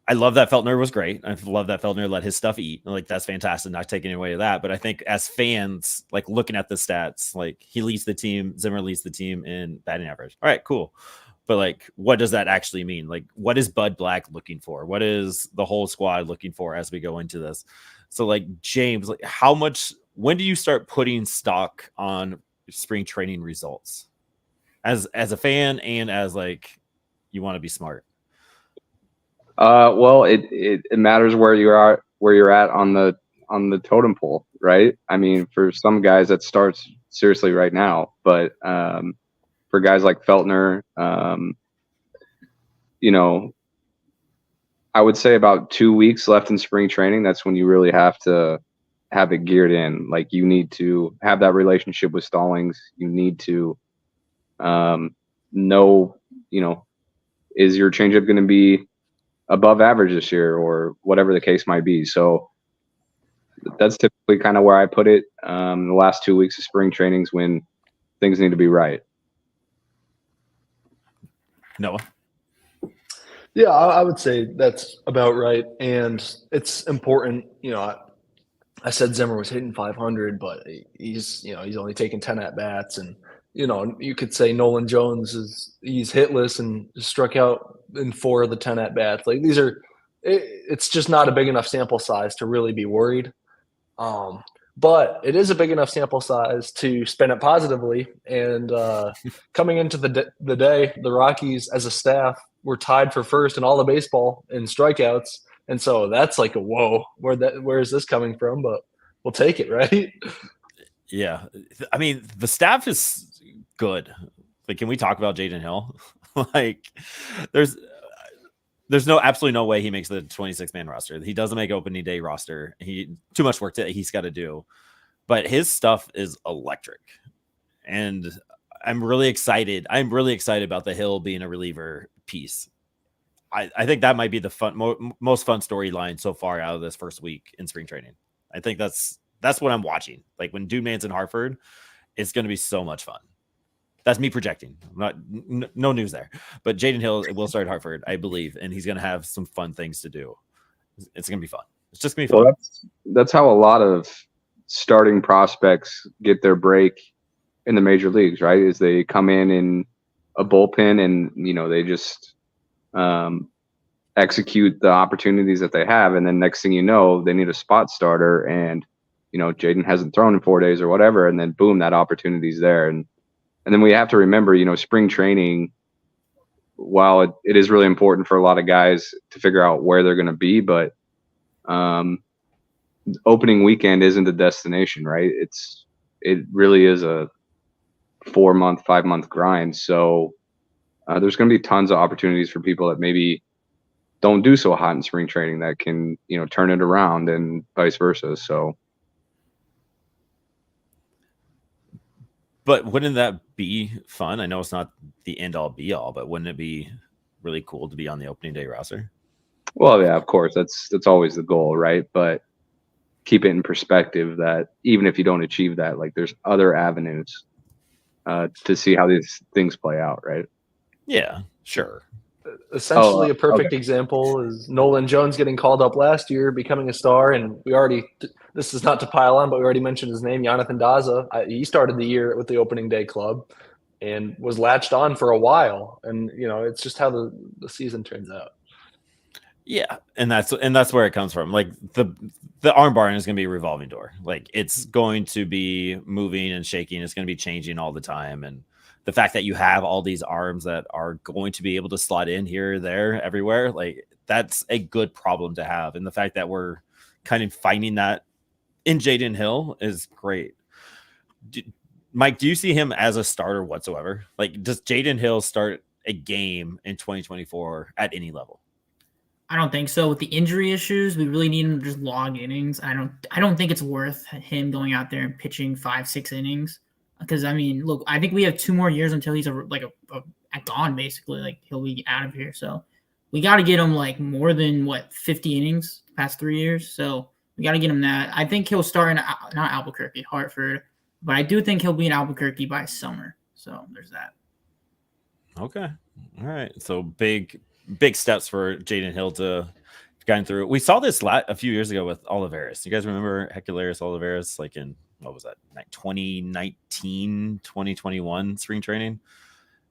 I love that Feltner was great. I love that Feltner let his stuff eat. Like, that's fantastic. Not taking away to that. But I think as fans, like looking at the stats, like he leads the team, Zimmer leads the team in batting average. All right, cool. But like, what does that actually mean? Like, what is Bud Black looking for? What is the whole squad looking for as we go into this? So like, James, like when do you start putting stock on spring training results as a fan and as like, you want to be smart? Well, it matters where you're at on the totem pole, right? I mean, for some guys that starts seriously right now, but for guys like Feltner, I would say about 2 weeks left in spring training. That's when you really have to have it geared in. Like, you need to have that relationship with Stallings. You need to know, is your changeup going to be above average this year or whatever the case might be. So that's typically kind of where I put it. The last 2 weeks of spring trainings when things need to be right. Noah? Yeah, I would say that's about right. And it's important, I said Zimmer was hitting 500, but he's only taking 10 at bats. And, you could say Nolan Jones he's hitless and struck out in 4 of the 10 at bats. Like, it's just not a big enough sample size to really be worried. But it is a big enough sample size to spin it positively. And coming into the day, the Rockies as a staff were tied for first in all of baseball in strikeouts. And so that's like a whoa, where is this coming from? But we'll take it, right? Yeah. I mean, the staff is good. Like, can we talk about Jaden Hill? Like, there's absolutely no way he makes the 26-man roster. He doesn't make opening day roster. Too much work he's got to do. But his stuff is electric. And I'm really excited. I'm really excited about the Hill being a reliever piece. I think that might be the most fun storyline so far out of this first week in spring training. I think that's what I'm watching. Like, when Dude Man's in Hartford, it's going to be so much fun. That's me projecting. No news there. But Jaden Hill will start Hartford, I believe, and he's going to have some fun things to do. It's going to be fun. It's just going to be fun. Well, that's how a lot of starting prospects get their break in the major leagues, right? Is they come in a bullpen and, they just execute the opportunities that they have. And then next thing you know, they need a spot starter and, Jaden hasn't thrown in 4 days or whatever. And then boom, that opportunity's there. And then we have to remember, spring training, while it is really important for a lot of guys to figure out where they're going to be, but opening weekend isn't the destination, right? It really is a 4-month, 5-month grind. So there's going to be tons of opportunities for people that maybe don't do so hot in spring training that can, turn it around and vice versa. So. But wouldn't that be fun? I know it's not the end all be all, but wouldn't it be really cool to be on the opening day roster? Well, yeah, of course. That's always the goal, right? But keep it in perspective that even if you don't achieve that, like, there's other avenues to see how these things play out, right? Yeah, sure. Essentially, a perfect example is Nolan Jones getting called up last year, becoming a star, and this is not to pile on, but we already mentioned his name, Jonathan Daza. He started the year with the opening day club and was latched on for a while, and it's just how the season turns out. Yeah, and that's where it comes from. Like, the arm barn is going to be a revolving door. Like, it's going to be moving and shaking. It's going to be changing all the time, and the fact that you have all these arms that are going to be able to slot in here, there, everywhere, like, that's a good problem to have. And the fact that we're kind of finding that in Jaden Hill is great. Mike, do you see him as a starter whatsoever? Like, does Jaden Hill start a game in 2024 at any level? I don't think so. With the injury issues, we really need him to just log innings. I don't think it's worth him going out there and pitching 5-6 innings. Because, I mean, look, I think we have 2 more years until he's gone, basically. Like, he'll be out of here. So we got to get him, like, more than, 50 innings the past 3 years. So we got to get him that. I think he'll start in, not Albuquerque, Hartford. But I do think he'll be in Albuquerque by summer. So there's that. Okay. All right. So big steps for Jaden Hill to gotten through. We saw this a few years ago with Oliveris. You guys remember Hecularis Oliveris, like in, what was that, 2019, 2021 spring training?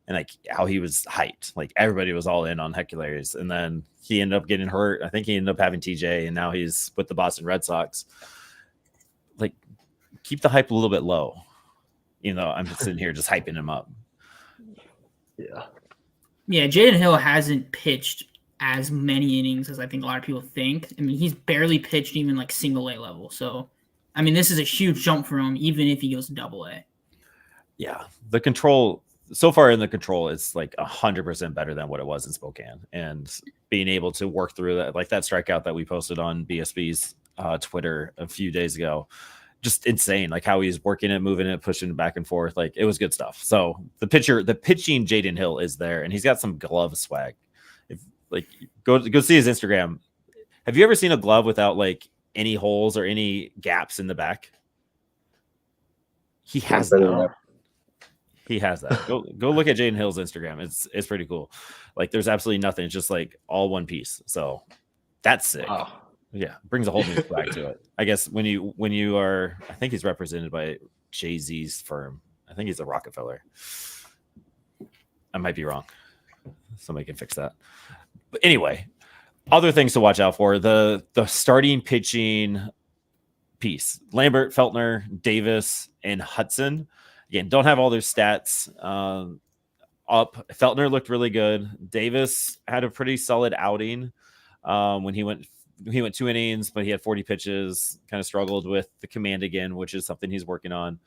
And like how he was hyped. Like everybody was all in on Hecularis. And then he ended up getting hurt. I think he ended up having TJ, and now he's with the Boston Red Sox. Like, keep the hype a little bit low. I'm sitting here just hyping him up. Yeah. Yeah, Jaden Hill hasn't pitched as many innings as I think a lot of people think. I mean, he's barely pitched even like single A level. So, I mean, this is a huge jump for him, even if he goes to double A. Yeah. The control so far in the control is like 100% better than what it was in Spokane. And being able to work through that, like that strikeout that we posted on BSB's Twitter a few days ago, just insane. Like how he's working it, moving it, pushing it back and forth. Like it was good stuff. So the pitching Jaden Hill is there, and he's got some glove swag. If like go see his Instagram. Have you ever seen a glove without like any holes or any gaps in the back? He has that. He has that. Go look at Jaden Hill's Instagram. It's pretty cool. Like there's absolutely nothing. It's just like all one piece. So that's sick. Wow. Yeah, brings a whole new swag to it. I guess when you are, I think he's represented by Jay-Z's firm. I think he's a Rockefeller. I might be wrong. Somebody can fix that. But anyway, other things to watch out for: the starting pitching piece. Lambert, Feltner, Davis, and Hudson. Again, don't have all their stats up. Feltner looked really good. Davis had a pretty solid outing when he went 2 innings, but he had 40 pitches, kind of struggled with the command again, which is something he's working on.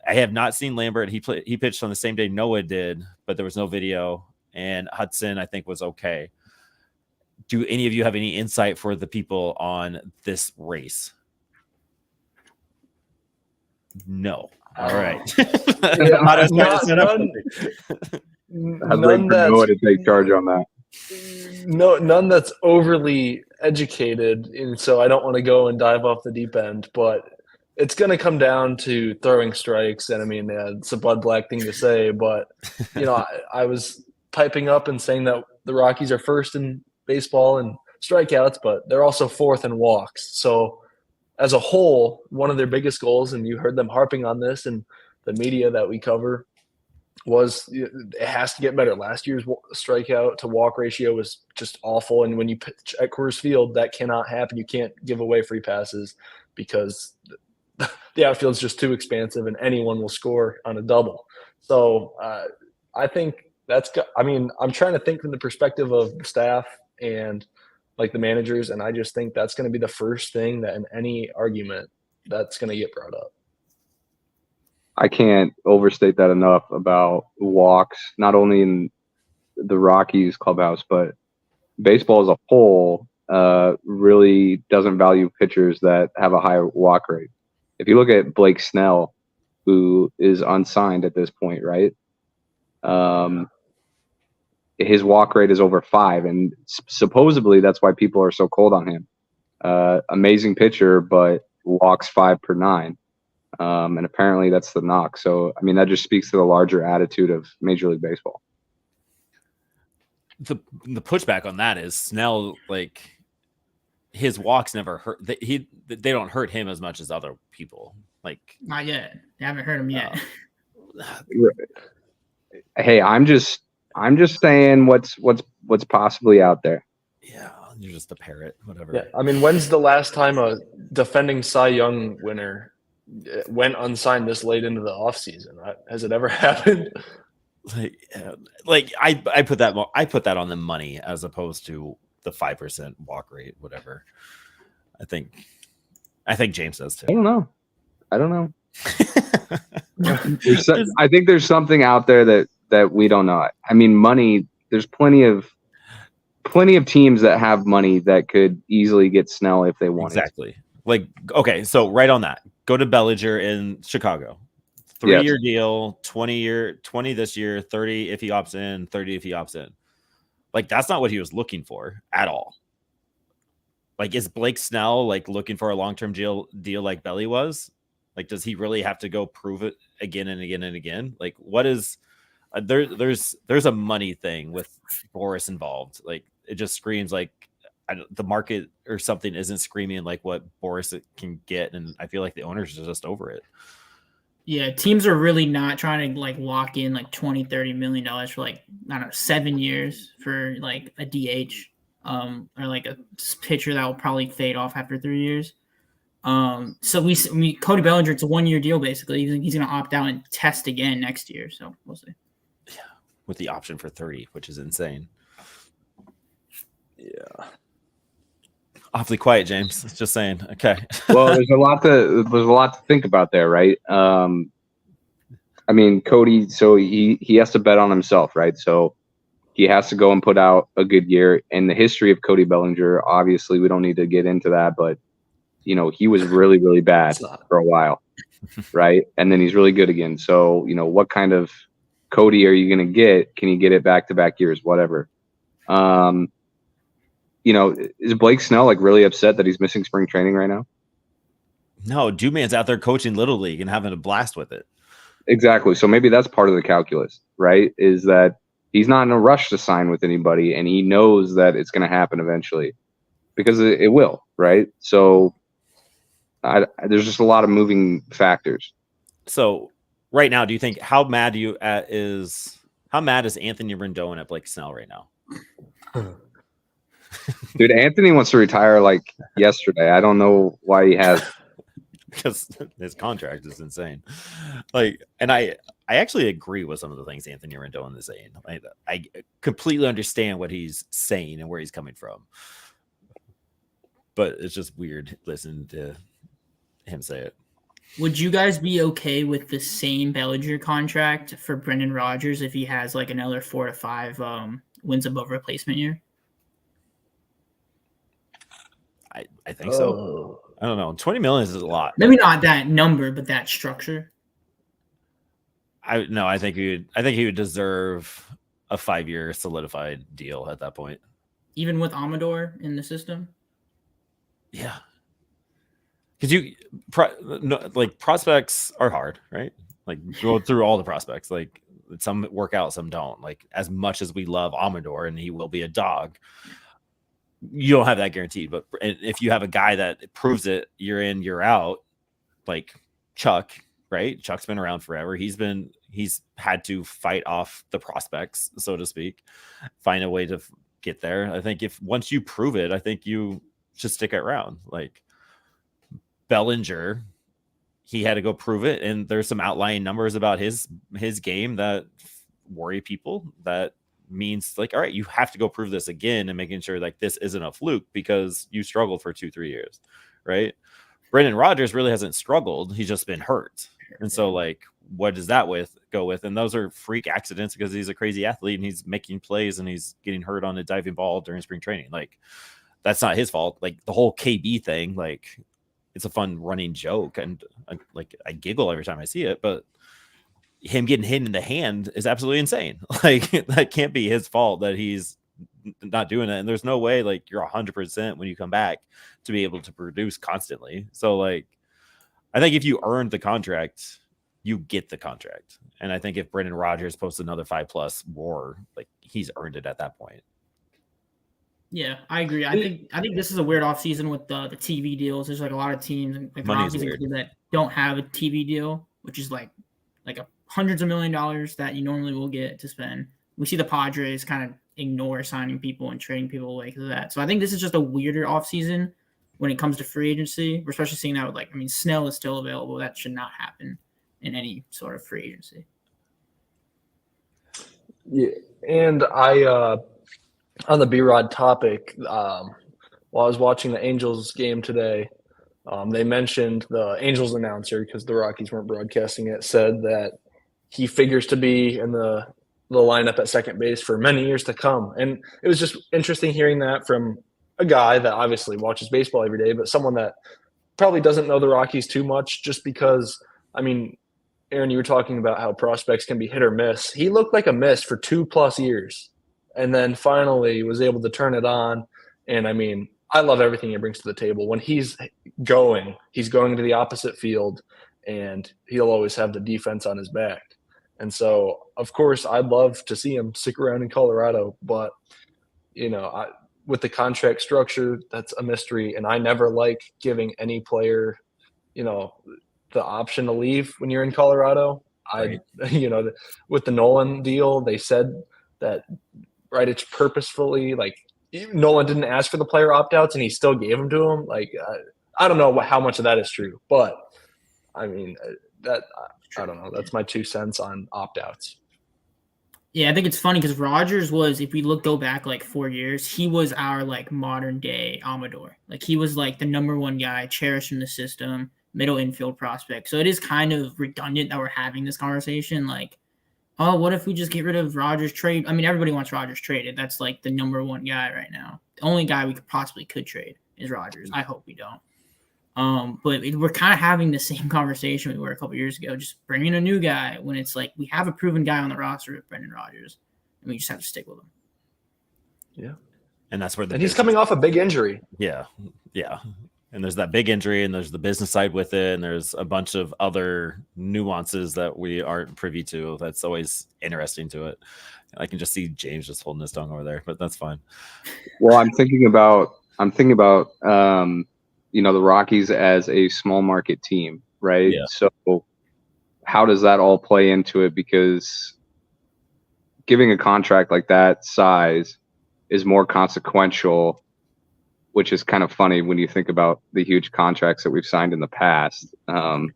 I have not seen Lambert. He pitched on the same day Noah did, but there was no video. And Hudson, I think, was okay. Do any of you have any insight for the people on this race? No. All right. None to take charge on that. None that's overly educated, and so I don't want to go and dive off the deep end, but it's going to come down to throwing strikes. And I mean, it's a blood black thing to say, but I was piping up and saying that the Rockies are first in baseball in strikeouts, but they're also fourth in walks. So as a whole, one of their biggest goals, and you heard them harping on this in the media that we cover, was it has to get better. Last year's strikeout to walk ratio was just awful. And when you pitch at Coors Field, that cannot happen. You can't give away free passes because the outfield's just too expansive and anyone will score on a double. So I think I'm trying to think from the perspective of the staff and like the managers. And I just think that's going to be the first thing that in any argument that's going to get brought up. I can't overstate that enough about walks, not only in the Rockies clubhouse, but baseball as a whole really doesn't value pitchers that have a high walk rate. If you look at Blake Snell, who is unsigned at this point, right? His walk rate is over 5, and supposedly that's why people are so cold on him. Amazing pitcher, but walks 5 per 9. And apparently that's the knock. So, I mean, that just speaks to the larger attitude of Major League Baseball. The pushback on that is Snell, like his walks never hurt. They don't hurt him as much as other people. Like not yet. They haven't hurt him yet. Hey, I'm just saying what's possibly out there. Yeah, you're just a parrot, whatever. Yeah, I mean, when's the last time a defending Cy Young winner went unsigned this late into the offseason? Has it ever happened? Like I put that on the money as opposed to the 5% walk rate, whatever. I think James does too. I don't know. I think there's something out there that we don't know. I mean, money. There's plenty of teams that have money that could easily get Snell if they wanted. Exactly. Like, okay, so right on that. Go to Bellinger in Chicago. 3-year deal, 20 this year, 30 if he opts in, 30 if he opts in. Like, that's not what he was looking for at all. Like, is Blake Snell like looking for a long-term deal like Belly was? Like, does he really have to go prove it again and again and again? Like, what is there's a money thing with Boris involved. Like it just screams like the market or something isn't screaming like what Boris can get, and I feel like the owners are just over it. Yeah, teams are really not trying to like lock in like $20-30 million for like, I don't know, 7 years for like a DH, or like a pitcher that will probably fade off after 3 years. So Cody Bellinger, it's a 1-year deal basically. He's going to opt out and test again next year. So we'll see. Yeah, with the option for 30, which is insane. Yeah. Awfully quiet, James. Just saying. Okay. Well, there's a lot to think about there, right? I mean, Cody, so he has to bet on himself, right? So he has to go and put out a good year. And the history of Cody Bellinger, obviously, we don't need to get into that, but you know, he was really, really bad for a while, right? And then he's really good again. So, you know, what kind of Cody are you going to get? Can you get it back-to-back years? Whatever. You know, is Blake Snell like really upset that he's missing spring training right now? No, Duman's out there coaching Little League and having a blast with it. Exactly. So maybe that's part of the calculus, right? Is that he's not in a rush to sign with anybody, and he knows that it's going to happen eventually because it will, right? So there's just a lot of moving factors. So right now, do you think how mad is Anthony Rendon at Blake Snell right now? Dude, Anthony wants to retire like yesterday. I don't know why he has. Because his contract is insane. Like, and I actually agree with some of the things Anthony Rendon is saying. I completely understand what he's saying and where he's coming from. But it's just weird listening to him say it. Would you guys be okay with the same Bellinger contract for Brendan Rodgers if he has like another 4 to 5 wins above replacement year? I think so. I don't know. 20 million is a lot. Maybe not that number, but that structure. I think he would deserve a 5-year solidified deal at that point. Even with Amador in the system? Yeah. Because prospects are hard, right? Like go through all the prospects. Like some work out, some don't. Like as much as we love Amador and he will be a dog, you don't have that guaranteed. But if you have a guy that proves it year in, year out, like Chuck, right? Chuck's been around forever. He's had to fight off the prospects, so to speak, find a way to get there. I think once you prove it, I think you should stick around. Like Bellinger, he had to go prove it, and there's some outlying numbers about his game that worry people. That means like, all right, you have to go prove this again and making sure like this isn't a fluke because you struggled for 2-3 years, right? Brendan Rodgers really hasn't struggled. He's just been hurt. And so like, what does that go with? And those are freak accidents because he's a crazy athlete and he's making plays and he's getting hurt on a diving ball during spring training. Like that's not his fault. Like the whole KB thing, like it's a fun running joke. And I giggle every time I see it, but him getting hit in the hand is absolutely insane. Like that can't be his fault that he's not doing it. And there's no way like you're 100% when you come back to be able to produce constantly. So like, I think if you earned the contract, you get the contract. And I think if Brendan Rodgers posts another 5+ WAR, like he's earned it at that point. Yeah, I agree. I think this is a weird offseason with the TV deals. There's like a lot of teams like that don't have a TV deal, which is like hundreds of $1 million that you normally will get to spend. We see the Padres kind of ignore signing people and trading people away because of that. So I think this is just a weirder offseason when it comes to free agency. We're especially seeing that with Snell is still available. That should not happen in any sort of free agency. Yeah, and I on the B-Rod topic, while I was watching the Angels game today, they mentioned the Angels announcer, because the Rockies weren't broadcasting it, said that he figures to be in the lineup at second base for many years to come. And it was just interesting hearing that from a guy that obviously watches baseball every day, but someone that probably doesn't know the Rockies too much, just because, Aaron, you were talking about how prospects can be hit or miss. He looked like a miss for 2+ years and then finally was able to turn it on. And I love everything he brings to the table. When he's going to the opposite field and he'll always have the defense on his back. And so, of course, I'd love to see him stick around in Colorado, but with the contract structure, that's a mystery. And I never like giving any player, the option to leave when you're in Colorado. Right. With the Nolan deal, they said that, right, it's purposefully like Nolan didn't ask for the player opt-outs and he still gave them to him. Like, I don't know how much of that is true, but I mean, I don't know. That's my 2 cents on opt-outs. Yeah, I think it's funny because Rodgers was, if we go back like 4 years, he was our like modern day Amador. Like he was like the number one guy, cherished in the system, middle infield prospect. So it is kind of redundant that we're having this conversation. Like, oh, what if we just get rid of Rodgers trade? I mean, everybody wants Rodgers traded. That's like the number one guy right now. The only guy we could trade is Rodgers. I hope we don't. But we're kind of having the same conversation we were a couple years ago, just bringing a new guy when it's like we have a proven guy on the roster with Brendan Rodgers, and we just have to stick with him. Yeah, and that's where he's coming off a big injury. Yeah. And there's that big injury, and there's the business side with it, and there's a bunch of other nuances that we aren't privy to. That's always interesting to it. I can just see James just holding his tongue over there, but that's fine. Well, I'm thinking about the Rockies as a small market team, right? Yeah. So how does that all play into it? Because giving a contract like that size is more consequential, which is kind of funny when you think about the huge contracts that we've signed in the past. And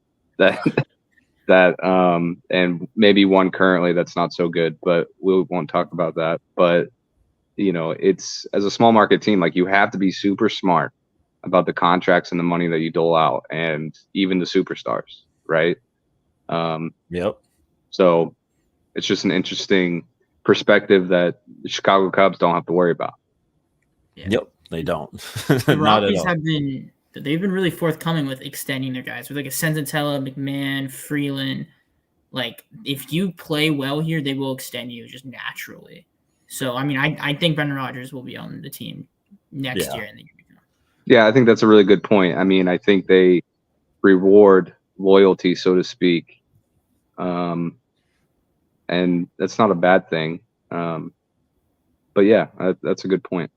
maybe one currently that's not so good, but we won't talk about that. But it's, as a small market team, like, you have to be super smart about the contracts and the money that you dole out, and even the superstars, right? Yep. So it's just an interesting perspective that the Chicago Cubs don't have to worry about. Yeah. Yep, they don't. The Not at Rockies all. they've been really forthcoming with extending their guys with like a Senzatella, McMahon, Freeland. Like, if you play well here, they will extend you just naturally. So I mean, I think Brendan Rodgers will be on the team next year. Yeah, I think that's a really good point. I mean, I think they reward loyalty, so to speak. And that's not a bad thing. But yeah, that's a good point.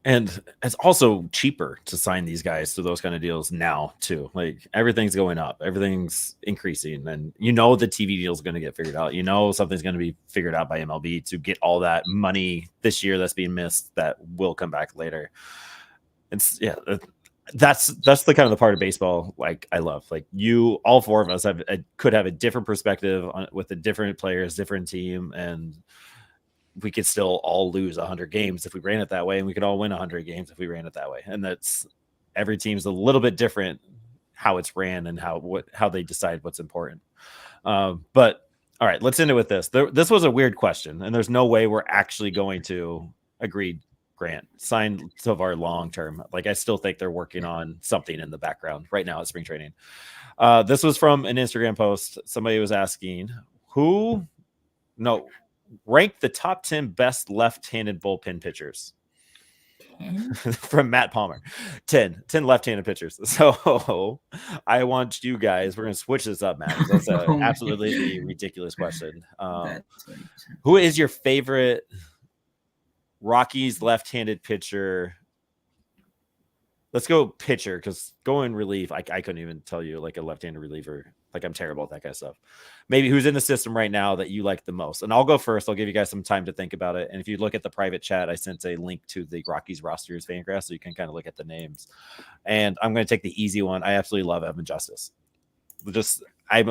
And it's also cheaper to sign these guys to those kind of deals now too. Like, everything's going up, everything's increasing, and the TV deal is going to get figured out. Something's going to be figured out by MLB to get all that money this year that's being missed that will come back later. That's the kind of the part of baseball like I love. Like, all four of us could have a different perspective with the different players, different team, and we could still all lose 100 games if we ran it that way, and we could all win 100 games if we ran it that way. And that's, every team's a little bit different how it's ran and how they decide what's important. But all right, let's end it with this. This was a weird question, and there's no way we're actually going to agree. Grant signed Tovar long term. Like, I still think they're working on something in the background right now at spring training. This was from an Instagram post. Somebody was asking rank the top 10 best left-handed bullpen pitchers. From Matt Palmer. 10 left-handed pitchers. So I want you guys, we're going to switch this up, Matt. That's absolutely ridiculous question. Who is your favorite Rockies left-handed pitcher? Let's go pitcher, because going relief, I couldn't even tell you like a left-handed reliever. Like, I'm terrible at that kind of stuff. Maybe who's in the system right now that you like the most? And I'll go first. I'll give you guys some time to think about it. And if you look at the private chat, I sent a link to the Rockies rosters Fangraphs, so you can kind of look at the names. And I'm going to take the easy one. I absolutely love Evan Justice. I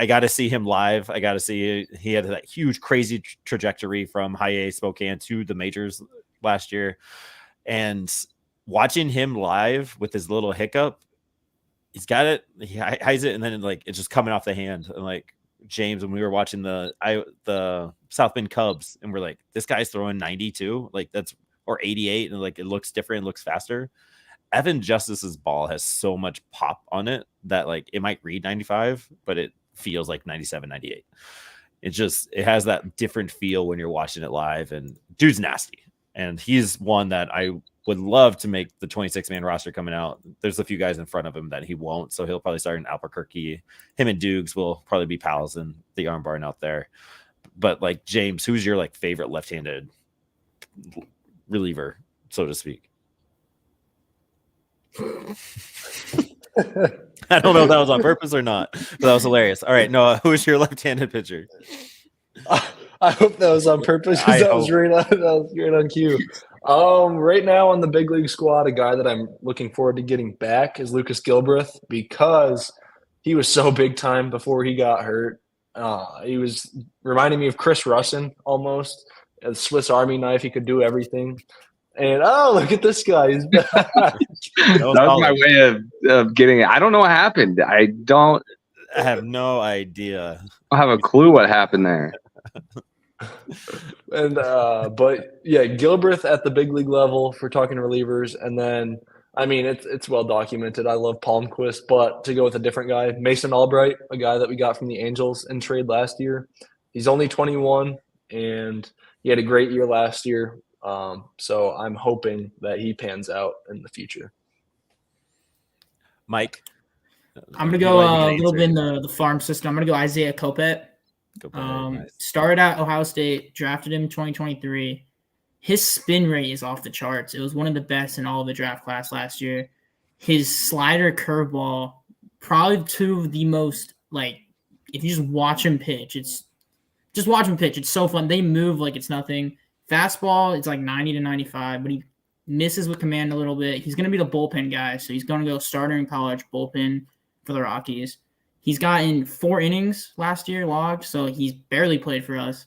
got to see him live. I got to see he had that huge, crazy trajectory from high A Spokane to the majors last year. And watching him live with his little hiccup, he's got it. He hides it, and then it's just coming off the hand. And like James, when we were watching the South Bend Cubs, and we're like, this guy's throwing 92, or 88, and like it looks different, looks faster. Evan Justice's ball has so much pop on it that like it might read 95, but it feels like 97, 98. It has that different feel when you're watching it live, and dude's nasty. and he's one that I would love to make the 26-man roster coming out. There's a few guys in front of him that he won't, so he'll probably start in Albuquerque. Him and Dukes will probably be pals in the arm barn out there. But like, James, who's your like favorite left-handed reliever, so to speak? I don't know if that was on purpose or not, but that was hilarious. All right, Noah, who is your left-handed pitcher? I hope that was on purpose, because that was right on cue. Right now on the big league squad, a guy that I'm looking forward to getting back is Lucas Gilbreth, because he was so big time before he got hurt. He was reminding me of Chris Russin almost, a Swiss Army knife. He could do everything. And look at this guy. He's back. That was my way of getting it. I don't know what happened. I have no idea. I don't have a clue what happened there. And but yeah, Gilbreth at the big league level for talking relievers, and then I mean it's well documented. I love Palmquist, but to go with a different guy, Mason Albright, a guy that we got from the Angels in trade last year. He's only 21, and he had a great year last year. So I'm hoping that he pans out in the future. Mike, I'm gonna go a little bit in the farm system. I'm gonna go Isaiah Kopech. Nice. Started at Ohio State, drafted him in 2023. His spin rate is off the charts. It was one of the best in all of the draft class last year. His slider curveball, probably two of the most, like, if you just watch him pitch, it's so fun. They move like it's nothing. Fastball, it's like 90 to 95, but he misses with command a little bit. He's going to be the bullpen guy, so he's going to go starter in college, bullpen for the Rockies. He's gotten 4 innings last year logged, so he's barely played for us.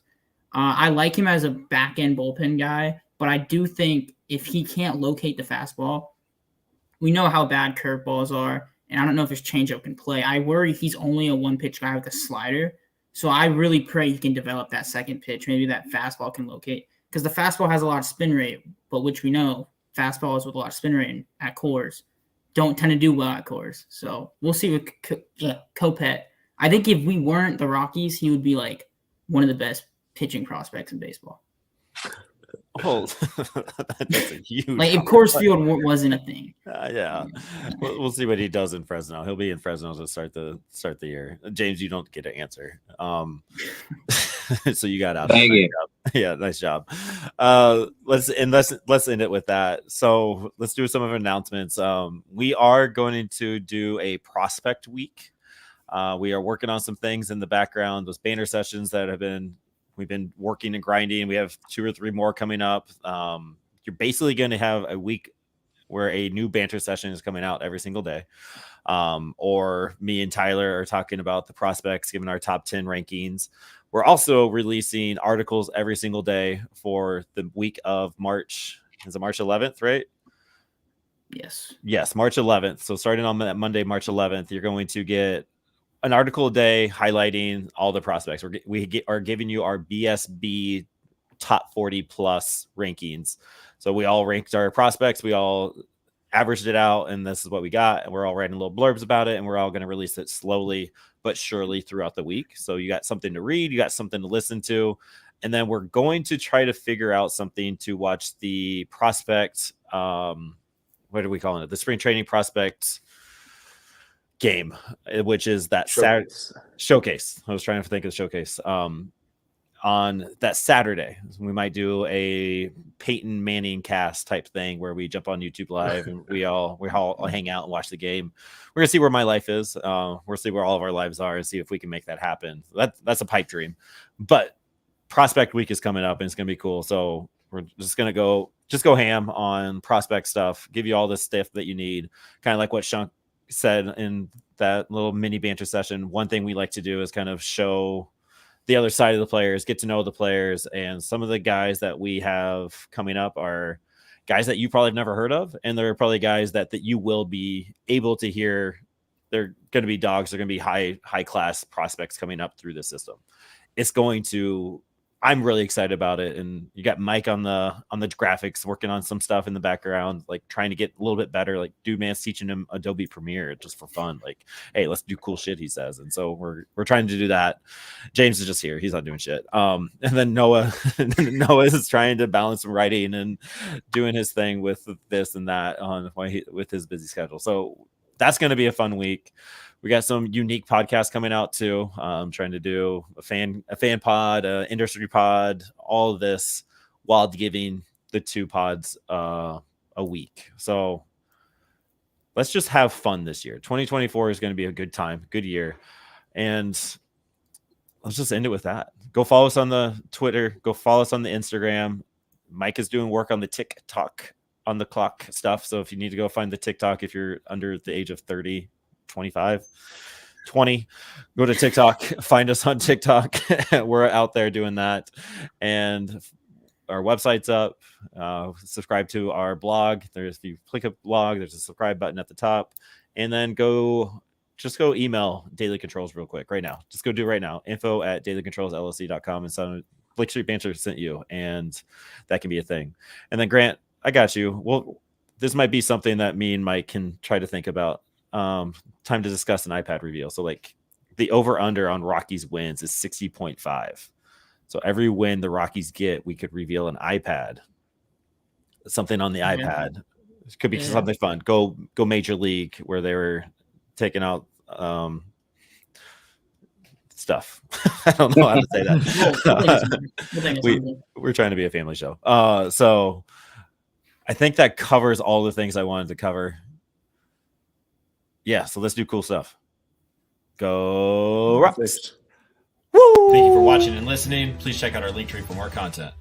I like him as a back-end bullpen guy, but I do think if he can't locate the fastball, we know how bad curveballs are, and I don't know if his changeup can play. I worry he's only a one-pitch guy with a slider, so I really pray he can develop that second pitch. Maybe that fastball can locate, because the fastball has a lot of spin rate, but which we know fastballs with a lot of spin rate at Coors don't tend to do well at Coors. So we'll see with Kopech. I think if we weren't the Rockies, he would be like one of the best pitching prospects in baseball. Oh, that's a huge. Like if Coors Field wasn't a thing. Yeah, we'll see what he does in Fresno. He'll be in Fresno to start the year. James, you don't get an answer. So you got out. Dang it. Yeah, nice job. Let's end it with that. So let's do some of our announcements. We are going to do a prospect week. We are working on some things in the background. Those banner sessions that we've been working and grinding. We have 2 or 3 more coming up. You're basically going to have a week where a new banter session is coming out every single day. Or me and Tyler are talking about the prospects, giving our top 10 rankings. We're also releasing articles every single day for the week of March. Is it March 11th, right? Yes, March 11th. So starting on that Monday, March 11th, you're going to get an article a day highlighting all the prospects. We are giving you our BSB top 40 plus rankings. So we all ranked our prospects. We all averaged it out, and this is what we got. And we're all writing little blurbs about it, and we're all going to release it slowly but surely throughout the week. So you got something to read, you got something to listen to, and then we're going to try to figure out something to watch the prospect. What are we calling it? The spring training prospect game, which is that showcase. I was trying to think of the showcase. On that Saturday, we might do a Peyton Manning cast type thing where we jump on YouTube Live and we all hang out and watch the game. We're gonna see where my life is. We'll see where all of our lives are and see if we can make that happen. That's a pipe dream. But Prospect Week is coming up and it's gonna be cool. So we're just gonna go ham on prospect stuff, give you all the stuff that you need, kind of like what Schunk said in that little mini banter session. One thing we like to do is kind of show the other side of the players, get to know the players, and some of the guys that we have coming up are guys that you probably have never heard of, and they're probably guys that you will be able to hear. They're going to be dogs. They're going to be high class prospects coming up through the system. It's going to I'm really excited about it. And you got Mike on the graphics, working on some stuff in the background, like trying to get a little bit better. Like Dude Man's teaching him Adobe Premiere just for fun. Like, hey, let's do cool shit, he says. And so we're trying to do that. James is just here. He's not doing shit. And then Noah is trying to balance some writing and doing his thing with this and that with his busy schedule. So that's going to be a fun week. We got some unique podcasts coming out too. I'm trying to do a fan pod, industry pod, all of this while giving the 2 pods a week. So let's just have fun this year. 2024 is going to be a good time, good year. And let's just end it with that. Go follow us on the Twitter. Go follow us on the Instagram. Mike is doing work on the TikTok, on the clock stuff. So if you need to go find the TikTok, if you're under the age of 30, 25, 20, go to TikTok, find us on TikTok. We're out there doing that. And our website's up. Subscribe to our blog. If you click a blog, there's a subscribe button at the top. And then just go email Daily Controls real quick right now. Just go do it right now. info@dailycontrolsllc.com and send Blake Street Banter sent you, and that can be a thing. And then Grant, I got you. Well, this might be something that me and Mike can try to think about. Time to discuss an iPad reveal. So like the over under on Rockies wins is 60.5. So every win the Rockies get, we could reveal an iPad, something on the iPad. It could be something fun. Go Major League, where they were taking out stuff. I don't know how to say that. We're trying to be a family show. So I think that covers all the things I wanted to cover. Yeah, so let's do cool stuff. Go Rocks! Woo! Thank you for watching and listening. Please check out our link tree for more content.